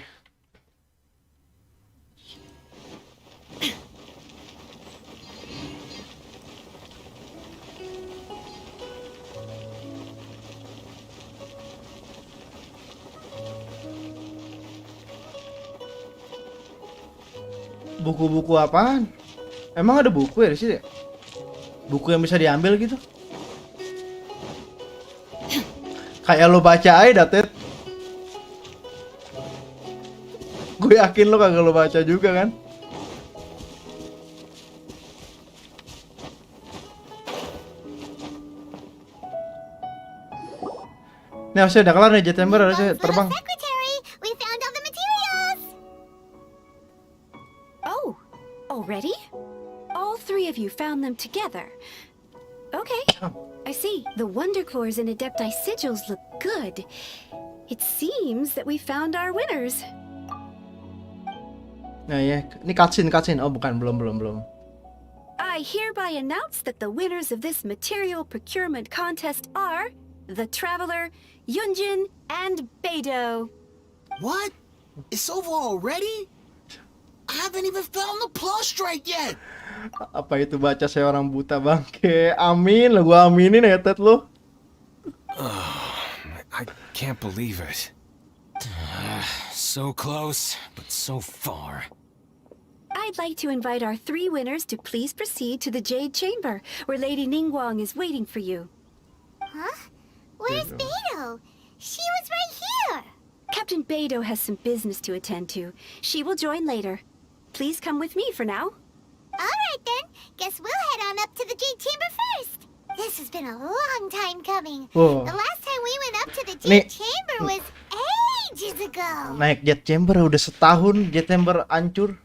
Buku-buku apaan? Emang ada buku ya di sini? Buku yang bisa diambil gitu? Kayak lo baca aja, Datet. Gue yakin lo kagak lo baca juga kan? Ini harusnya udah kelar nih, Jade Chamber harusnya terbang. Already? All three of you found them together. Okay, I see. The Wonder Cores and Adepti sigils look good. It seems that we found our winners. Nah ya, ini cutscene. Oh bukan, belum. I hereby announce that the winners of this material procurement contest are the Traveler, Yunjin, and Beidou. What? It's over already? I haven't even found the prostrate yet. Apa itu baca saya orang buta bangke? Amin lah, gua aminin ya Ted lo. I can't believe it. So close, but so far. I'd like to invite our three winners to please proceed to the Jade Chamber, where Lady Ningguang is waiting for you. Huh? Where's Beidou? She was right here. Captain Beidou has some business to attend to. She will join later. Please come with me for now. Alright then, guess we'll head on up to the Jade Chamber first. This has been a long time coming. Whoa. The last time we went up to the Jade Chamber was ages ago. Naik Jade Chamber udah setahun, Jade Chamber hancur.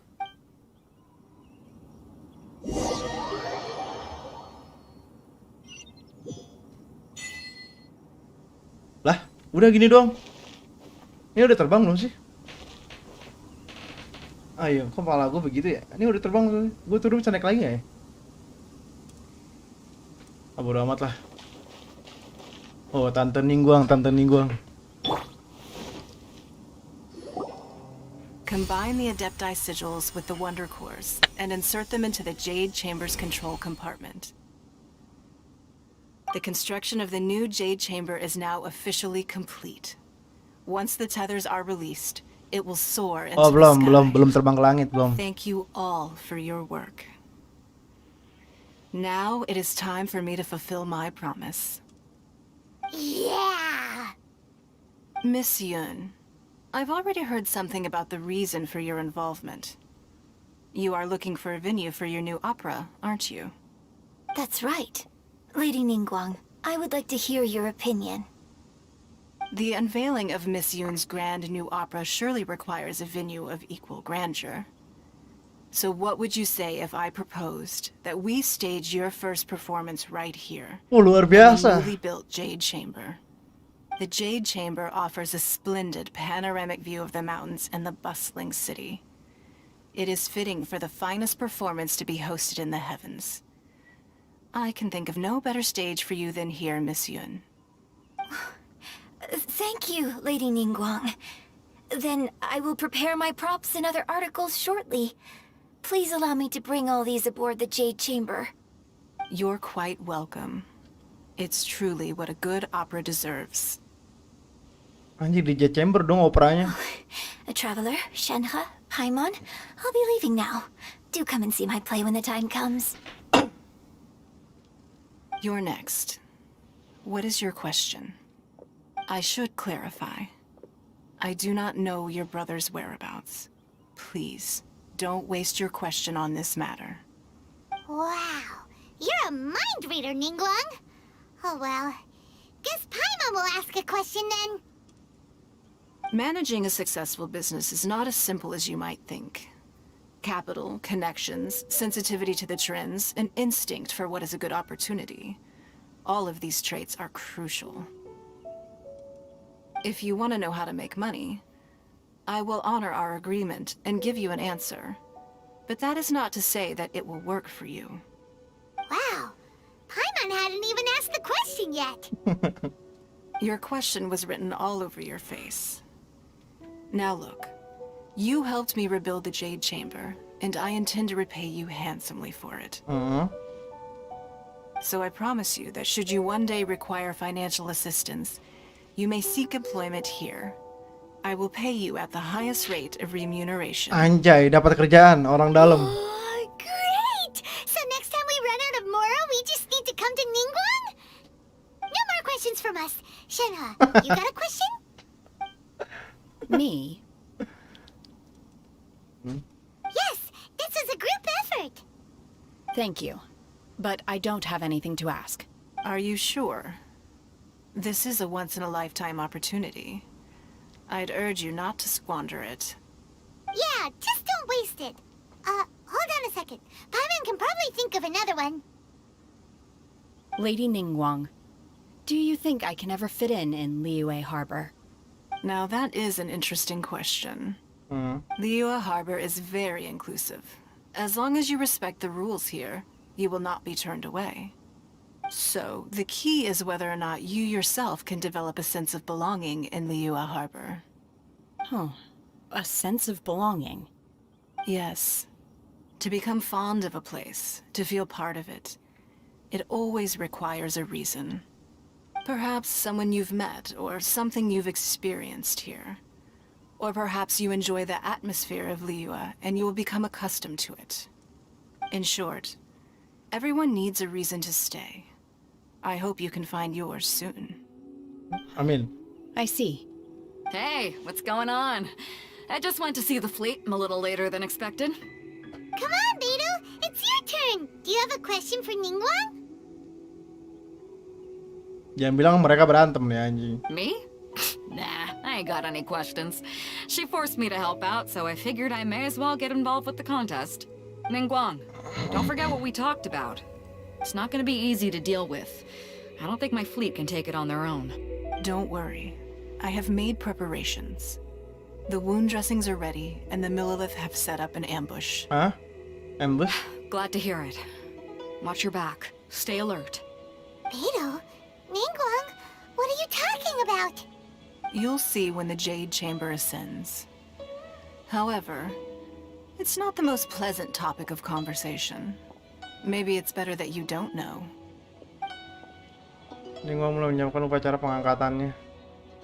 Udah gini doang. Ini udah terbang belum sih? Ayo, kok kepala gue begitu ya? Ini udah terbang belum? Gue turun bisa naik lagi nggak ya? Ah, bodo amat lah. Oh, Tante Ningguang, Tante Ningguang. Combine the Adepti sigils with the Wonder Cores and insert them into the Jade Chamber's control compartment. The construction of the new Jade Chamber is now officially complete. Once the tethers are released, it will soar into the sky. belum terbang ke langit, belum. Thank you all for your work. Now it is time for me to fulfill my promise. Yeah! Miss Yun, I've already heard something about the reason for your involvement. You are looking for a venue for your new opera, aren't you? That's right. Lady Ningguang, I would like to hear your opinion. The unveiling of Miss Yun's grand new opera surely requires a venue of equal grandeur. So what would you say if I proposed that we stage your first performance right here? Oh, luar in the biasa. newly built Jade Chamber. The Jade Chamber offers a splendid panoramic view of the mountains and the bustling city. It is fitting for the finest performance to be hosted in the heavens. I can think of no better stage for you than here, Miss Yun. Thank you, Lady Ningguang. Then I will prepare my props and other articles shortly. Please allow me to bring all these aboard the Jade Chamber. You're quite welcome. It's truly what a good opera deserves. Anjir, di Jade Chamber dong operanya. A traveler, Shenhe, Paimon, I'll be leaving now. Do come and see my play when the time comes. You're next. What is your question? I should clarify. I do not know your brother's whereabouts. Please, don't waste your question on this matter. Wow, you're a mind reader, Ningguang. Oh well, guess Paimon will ask a question then. Managing a successful business is not as simple as you might think. Capital, connections, sensitivity to the trends, and instinct for what is a good opportunity. All of these traits are crucial. If you want to know how to make money, I will honor our agreement and give you an answer. But that is not to say that it will work for you. Wow, Paimon hadn't even asked the question yet. Your question was written all over your face. Now look, you helped me rebuild the Jade Chamber, and I intend to repay you handsomely for it. So I promise you that should you one day require financial assistance, you may seek employment here. I will pay you at the highest rate of remuneration. Anjay, dapat kerjaan orang dalam. Great! So next time we run out of Moro, we just need to come to Ningguang? No more questions from us. Shenhe, you got a question? Me? Yes, this is a group effort. Thank you. But I don't have anything to ask. Are you sure? This is a once-in-a-lifetime opportunity. I'd urge you not to squander it. Yeah, just don't waste it. Hold on a second. Paimon can probably think of another one. Lady Ningguang, do you think I can ever fit in Liyue Harbor? Now that is an interesting question. Liyue Harbor is very inclusive. As long as you respect the rules here, you will not be turned away. So, the key is whether or not you yourself can develop a sense of belonging in Liyue Harbor. Oh, a sense of belonging? Yes. To become fond of a place, to feel part of it, it always requires a reason. Perhaps someone you've met, or something you've experienced here. Or perhaps you enjoy the atmosphere of Liyue, and you will become accustomed to it. In short, everyone needs a reason to stay. I hope you can find yours soon. Amin. I see. Hey, what's going on? I just went to see the fleet a little later than expected. Come on, Beidou, it's your turn. Do you have a question for Ningguang? Jangan bilang mereka berantem ya anjing. Me? Nah, I ain't got any questions. She forced me to help out, so I figured I may as well get involved with the contest. Ningguang, don't forget what we talked about. It's not gonna be easy to deal with. I don't think my fleet can take it on their own. Don't worry. I have made preparations. The wound dressings are ready, and the Millilith have set up an ambush. Huh? Ambush? Glad to hear it. Watch your back. Stay alert. Beidou? Ningguang? What are you talking about? You'll see when the Jade Chamber ascends. However, it's not the most pleasant topic of conversation. Maybe it's better that you don't know. Ningguang belum menyiapkan upacara pengangkatannya.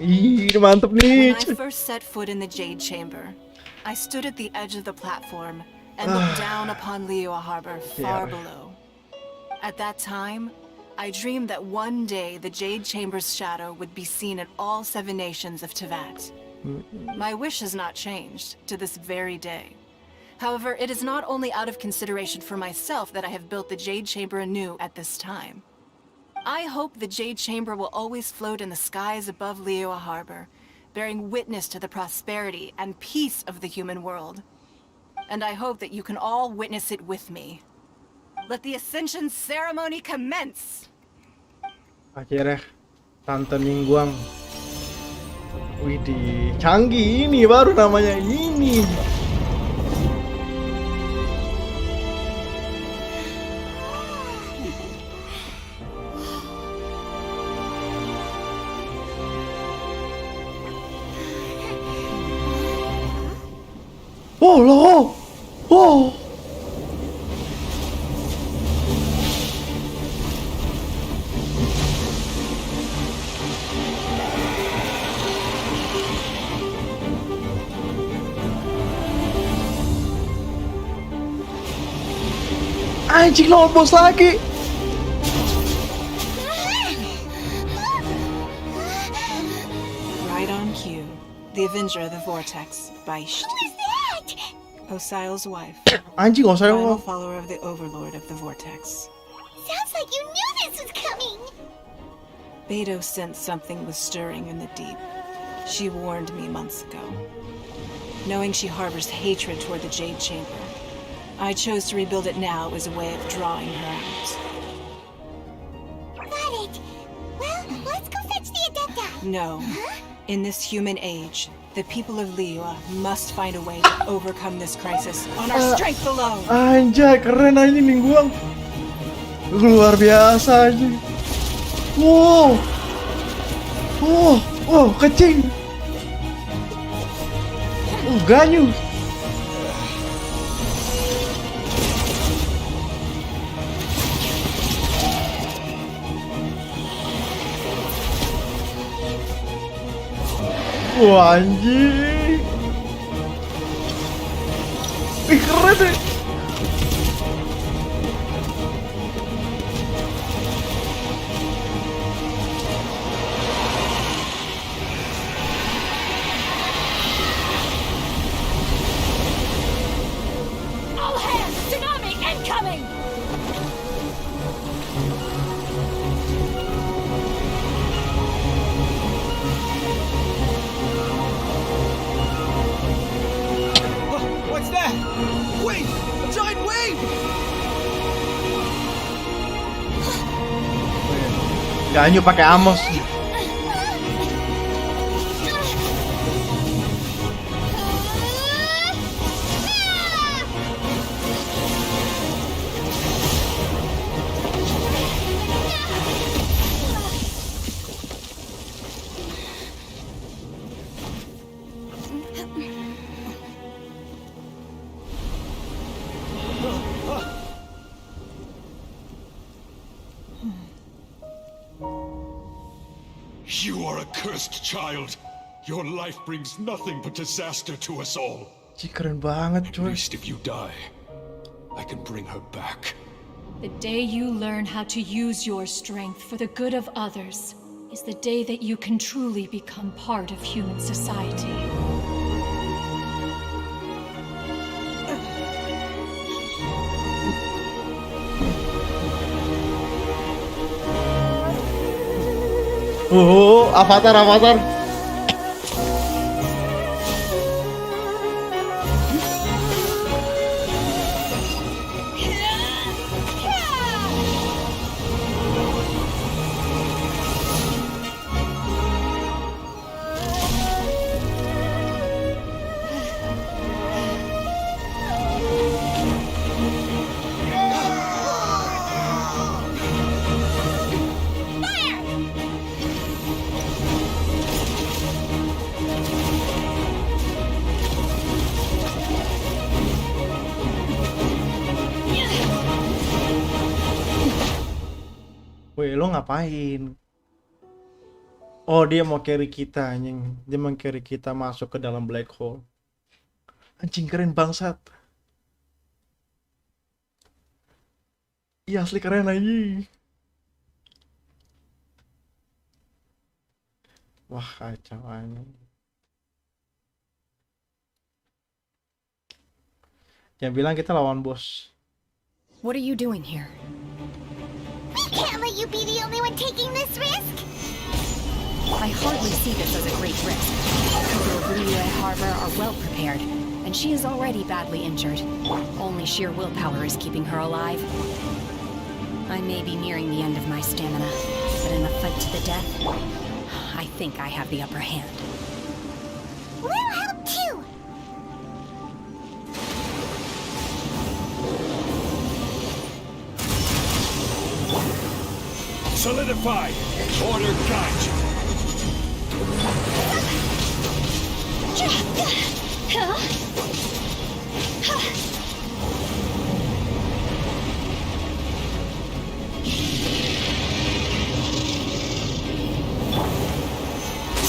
Ih, mantep nih. When I first set foot in the Jade Chamber, I stood at the edge of the platform and looked down upon Liyue Harbor far below. At that time, I dreamed that one day the Jade Chamber's shadow would be seen at all 7 nations of Tevat. My wish has not changed to this very day. However, it is not only out of consideration for myself that I have built the Jade Chamber anew at this time. I hope the Jade Chamber will always float in the skies above Liyue Harbor, bearing witness to the prosperity and peace of the human world. And I hope that you can all witness it with me. Let the Ascension ceremony commence! Akhirnya Tante Ningguang. Widih, canggih ini baru namanya ini. Oh loh, oh. Anjing lawan bos lagi. Right on cue, the Avenger of the Vortex, Beisht. Who is that? Osial's wife. Anjing, Osial. Final follower of the Overlord of the Vortex. Sounds like you knew this was coming. Beidou sensed something was stirring in the deep. She warned me months ago. Knowing she harbors hatred toward the Jade Chamber, I chose to rebuild it now as a way of drawing her out. Got it. Well, let's go fetch the Adepti. No. In this human age, the people of Liyue must find a way to overcome this crisis on our strength alone. Anjay, keren anjing Ningguang. Luar biasa anjing. Wow. Oh, kecing. Ganyu. Wah, anjing. Ih, keren deh. All hands, tsunami incoming! What's that? Wait! A giant wave! Ganyu pakai Amos. You are a cursed child. Your life brings nothing but disaster to us all. Keren banget, At coy. least if you die, I can bring her back. The day you learn how to use your strength for the good of others is the day that you can truly become part of human society. Avatar. Woi, lo ngapain? Oh, dia mau carry kita, anjing. Dia mau carry kita masuk ke dalam black hole. Anjing keren bangsat. Iya asli keren anjing. Wah, kacau anjing. Yang bilang kita lawan bos. What are you doing here? We can't let you be the only one taking this risk! I hardly see this as a great risk. People of Liyue Harbor are well prepared, and she is already badly injured. Only sheer willpower is keeping her alive. I may be nearing the end of my stamina, but in a fight to the death, I think I have the upper hand. We'll help too! Solidified! Order guide you!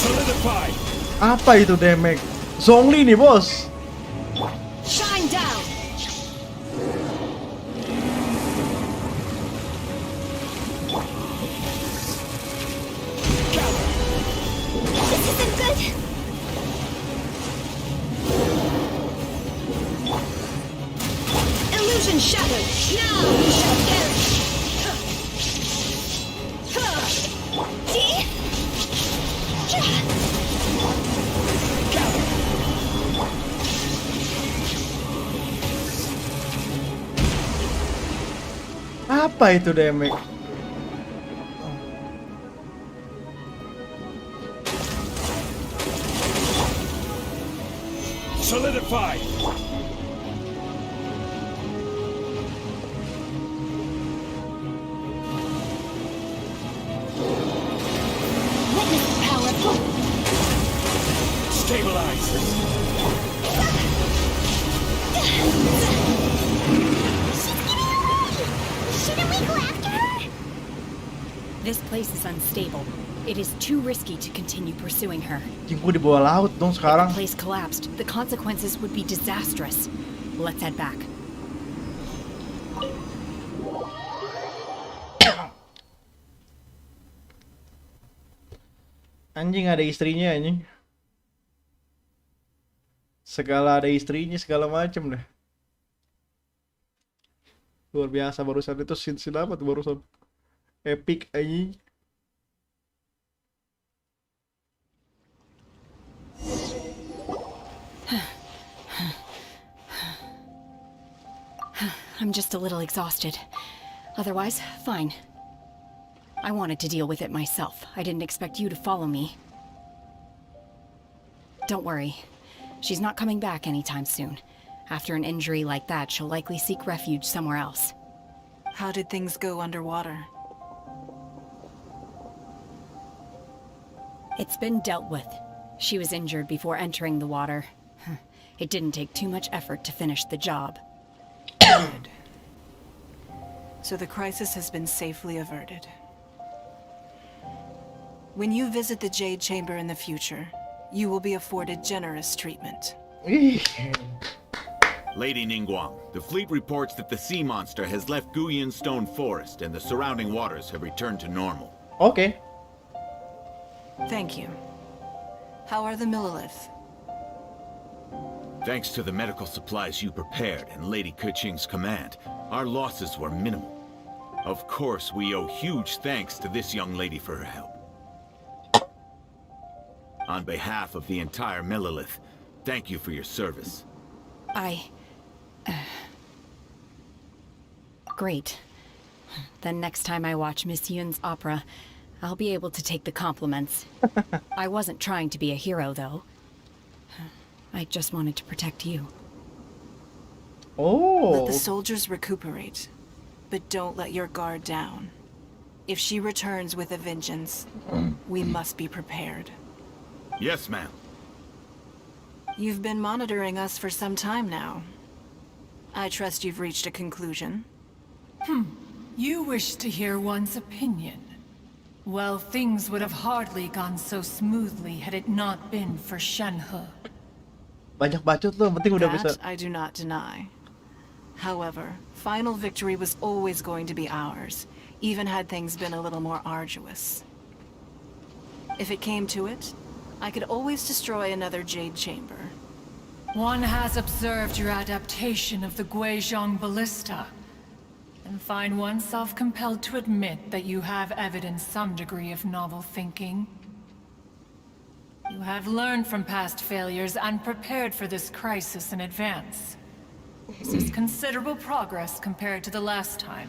Solidified! Apa itu damage? Zhongli nih bos. Shine down! This isn't good! Illusion shattered! Now you shall perish! See? Apa itu damage? Solidified! Witness the power of hope! Stabilize! Shouldn't we go after her? This place is unstable. It is too risky to continue pursuing her. Gue di bawah laut dong If sekarang. the place collapsed, the consequences would be disastrous. Let's head back. Anjing ada istrinya anjing. Segala ada istrinya segala macem deh. Luar biasa barusan itu scene apa tuh barusan. Epic anjing. I'm just a little exhausted. Otherwise, fine. I wanted to deal with it myself. I didn't expect you to follow me. Don't worry. She's not coming back anytime soon. After an injury like that, she'll likely seek refuge somewhere else. How did things go underwater? It's been dealt with. She was injured before entering the water. It didn't take too much effort to finish the job. Good. So the crisis has been safely averted. When you visit the Jade Chamber in the future, you will be afforded generous treatment. Lady Ningguang, the fleet reports that the sea monster has left Guyun Stone Forest and the surrounding waters have returned to normal. Okay. Thank you. How are the Millilith? Thanks to the medical supplies you prepared and Lady Keqing's command, our losses were minimal. Of course, we owe huge thanks to this young lady for her help. On behalf of the entire Millilith, thank you for your service. Great. Then next time I watch Miss Yun's opera, I'll be able to take the compliments. I wasn't trying to be a hero, though. I just wanted to protect you. Oh. Let the soldiers recuperate, but don't let your guard down. If she returns with a vengeance, we must be prepared. Yes, ma'am. You've been monitoring us for some time now. I trust you've reached a conclusion. You wish to hear one's opinion. Well, things would have hardly gone so smoothly had it not been for Shenhe. Banyak bacot lo, yang penting udah bisa. That I do not deny. However, final victory was always going to be ours, even had things been a little more arduous. If it came to it, I could always destroy another Jade Chamber. One has observed your adaptation of the Guizhong Ballista, and find oneself compelled to admit that you have evidenced some degree of novel thinking. You have learned from past failures and prepared for this crisis in advance. This is considerable progress compared to the last time.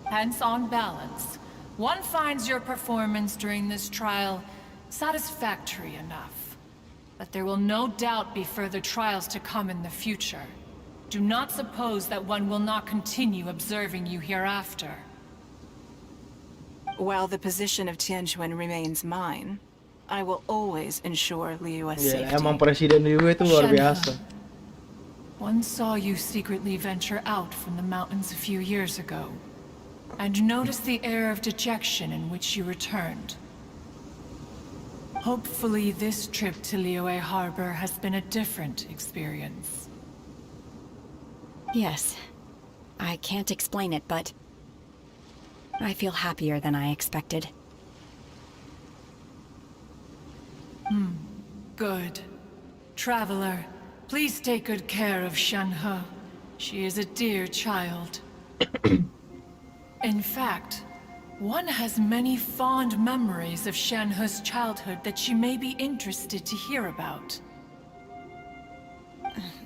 Hence, on balance, one finds your performance during this trial satisfactory enough. But there will no doubt be further trials to come in the future. Do not suppose that one will not continue observing you hereafter. While the position of Tianquan remains mine, I will always ensure Liyue's safety. Emang Presiden Liyue itu luar biasa. One saw you secretly venture out from the mountains a few years ago, and noticed the air of dejection in which you returned. Hopefully this trip to Liyue Harbor has been a different experience. Yes. I can't explain it, but I feel happier than I expected. Good. Traveler, please take good care of Shenhe. She is a dear child. In fact, one has many fond memories of Shenhe's childhood that she may be interested to hear about.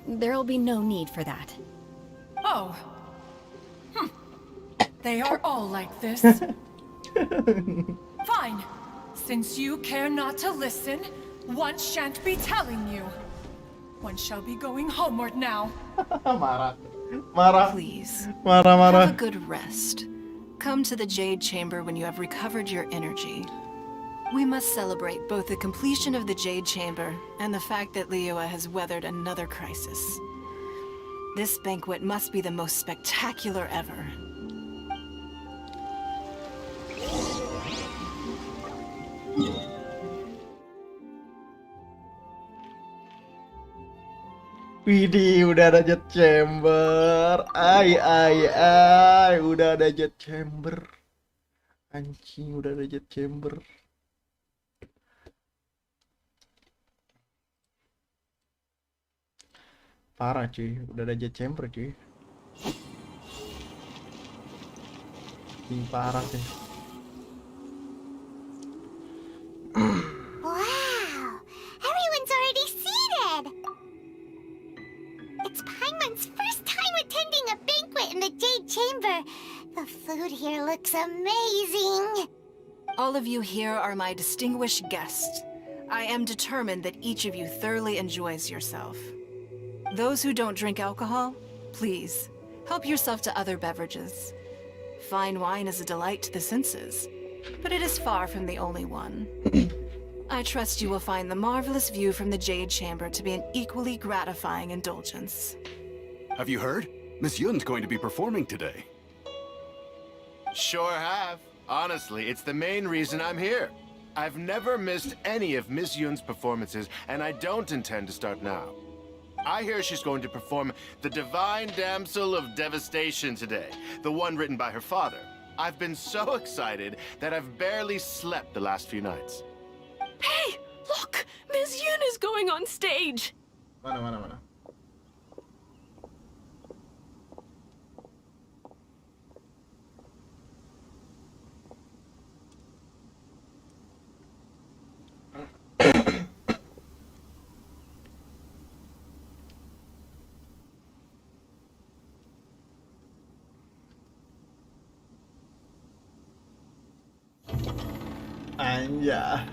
There'll be no need for that. Oh. They are all like this. Fine. Since you care not to listen, one shan't be telling you. One shall be going homeward now. Marah. Please. Marah. Have a good rest. Come to the Jade Chamber when you have recovered your energy. We must celebrate both the completion of the Jade Chamber and the fact that Liyue has weathered another crisis. This banquet must be the most spectacular ever. Widih, udah ada jet chamber. Ay, udah ada jet chamber. Anjing, udah ada jet chamber. Parah cuy, udah ada jet chamber cuy. Ini parah sih. Wow! Everyone's already seated! It's Paimon's first time attending a banquet in the Jade Chamber. The food here looks amazing. All of you here are my distinguished guests. I am determined that each of you thoroughly enjoys yourself. Those who don't drink alcohol, please, help yourself to other beverages. Fine wine is a delight to the senses, but it is far from the only one. I trust you will find the marvelous view from the Jade Chamber to be an equally gratifying indulgence. Have you heard? Miss Yun's going to be performing today. Sure have. Honestly, it's the main reason I'm here. I've never missed any of Miss Yun's performances, and I don't intend to start now. I hear she's going to perform The Divine Damsel of Devastation today, the one written by her father. I've been so excited that I've barely slept the last few nights. Hey, look! Miss Yun is going on stage! Mana. Anja.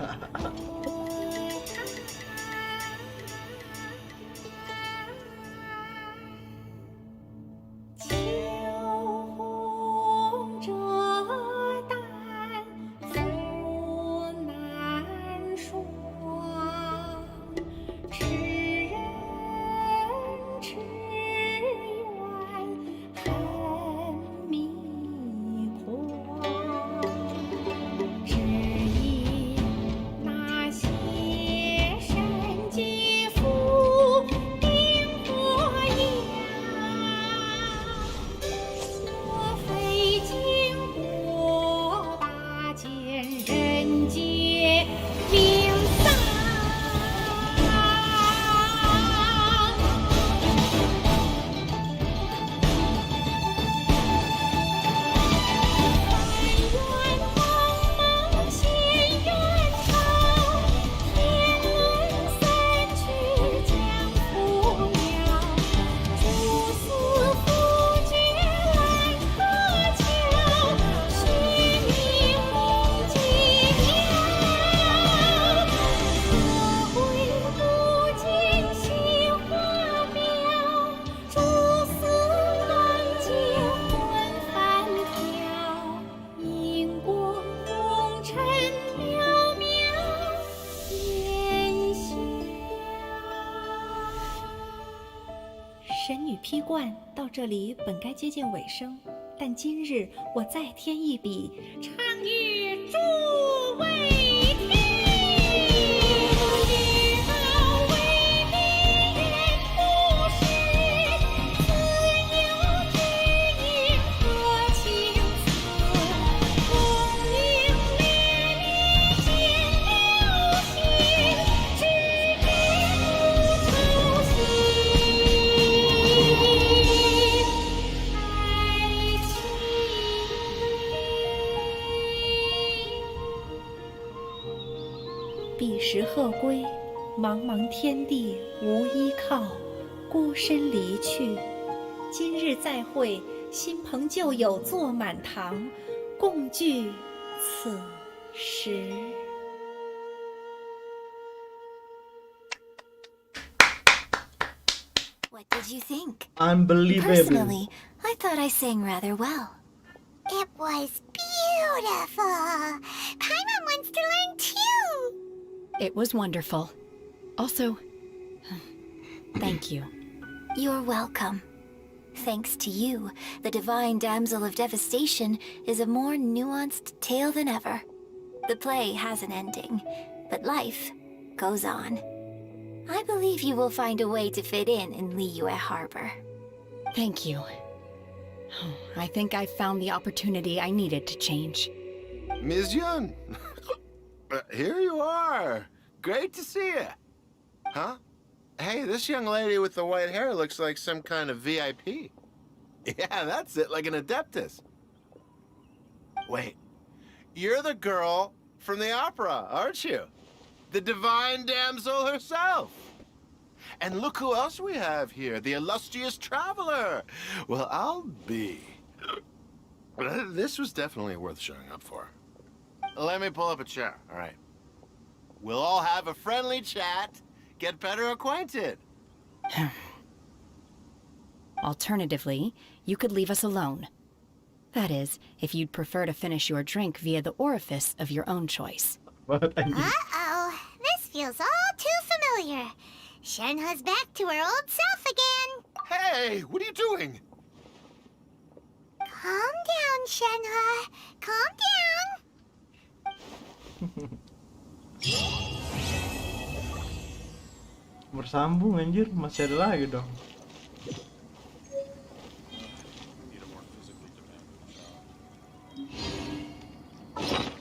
神女披冠到这里本该接近尾声，但今日我再添一笔，倡议诸位听。彼时鹤归，茫茫天地无依靠，孤身离去。今日再会，新朋旧友坐满堂，共聚此时。What did you think? Unbelievable. Personally, I thought I sang rather well. It was beautiful. Paimon wants to learn too. It was wonderful. Also, thank you. You're welcome. Thanks to you, the Divine Damsel of Devastation is a more nuanced tale than ever. The play has an ending, but life goes on. I believe you will find a way to fit in Liyue Harbor. Thank you. I think I've found the opportunity I needed to change. Ms. Yun, here you are. Great to see you. Huh? Hey, this young lady with the white hair looks like some kind of VIP. Yeah, that's it, like an Adeptus. Wait, you're the girl from the opera, aren't you? The Divine Damsel herself. And look who else we have here, the illustrious traveler. Well, I'll be. This was definitely worth showing up for. Let me pull up a chair, all right? We'll all have a friendly chat, get better acquainted. Alternatively, you could leave us alone. That is, if you'd prefer to finish your drink via the orifice of your own choice. Uh-oh, this feels all too familiar. Shenhe's back to her old self again. Hey, what are you doing? Calm down, Shenhe. Calm down. Bersambung anjir, masih ada lagi dong.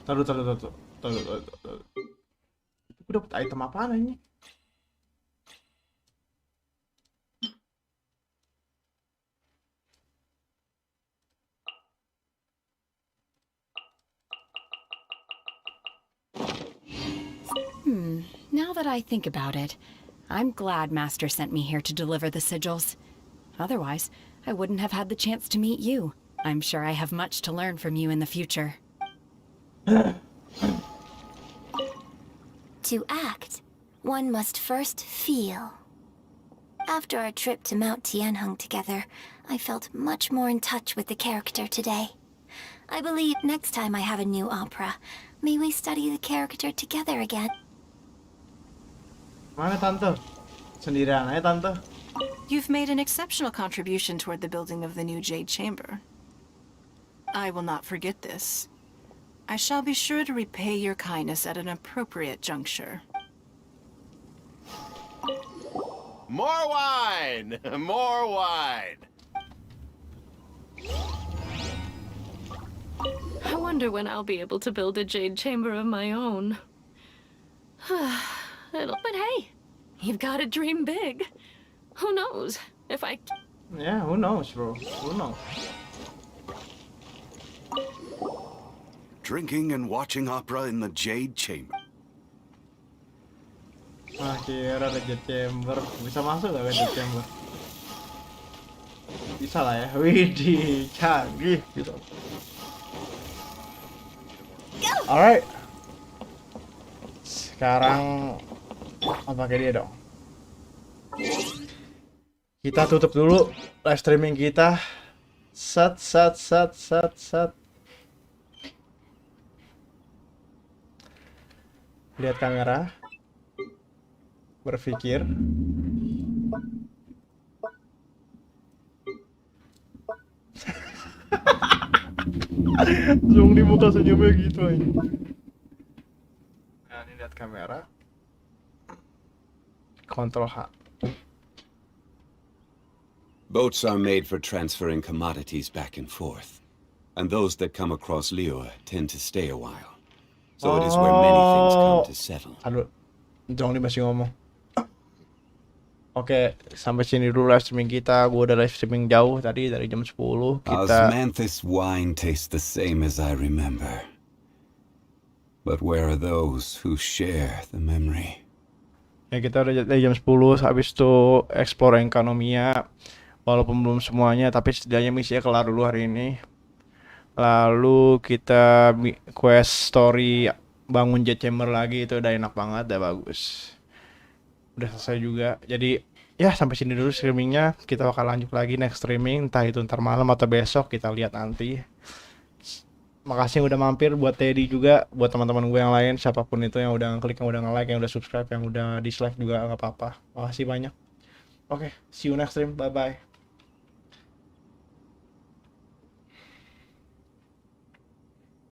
Taruh. Aku dapet item apaan ini? Now that I think about it, I'm glad Master sent me here to deliver the sigils. Otherwise, I wouldn't have had the chance to meet you. I'm sure I have much to learn from you in the future. To act, one must first feel. After our trip to Mount Tianheng together, I felt much more in touch with the character today. I believe next time I have a new opera, may we study the character together again. Mana Tante? Sendirian aja Tante. You've made an exceptional contribution toward the building of the new Jade Chamber. I will not forget this. I shall be sure to repay your kindness at an appropriate juncture. More wine! More wine! I wonder when I'll be able to build a Jade Chamber of my own. But hey, you've got to dream big. Who knows if I... Yeah, who knows, bro? Who knows? Drinking and watching opera in the Jade Chamber. Kira ada Jade Chamber. Bisa masuk gak ke Jade Chamber? Bisa lah ya. Widih, canggih gitu. Alright. Sekarang pakai dia dong. Kita tutup dulu live streaming kita. Set. Lihat kamera. Berpikir. Zoom di muka senyumnya gitu aja. Nah, ini lihat kamera. Kontrol H. Boats are made for transferring commodities back and forth. And those that come across Liyue tend to stay a while. So it is where many things come to settle. Aduh, Zhongli masih ngomong. Oke, sampai sini dulu live streaming kita. Gue udah live streaming jauh tadi dari jam 10. Kita Osmanthus wine tastes the same as I remember. But where are those who share the memory? ya kita udah dari jam 10, habis itu explore ekonominya. Walaupun belum semuanya, tapi setidaknya misinya kelar dulu hari ini. Lalu kita quest story bangun Jade Chamber lagi, itu udah enak banget, udah bagus. Udah selesai juga. Jadi ya sampai sini dulu streamingnya. Kita bakal lanjut lagi next streaming, entah itu ntar malam atau besok, kita lihat nanti. Makasih yang udah mampir, buat Teddy juga, buat teman-teman gue yang lain, siapapun itu yang udah ngeklik, yang udah nge-like, yang udah subscribe, yang udah dislike juga nggak apa-apa. Makasih banyak. Oke, see you next stream, bye bye.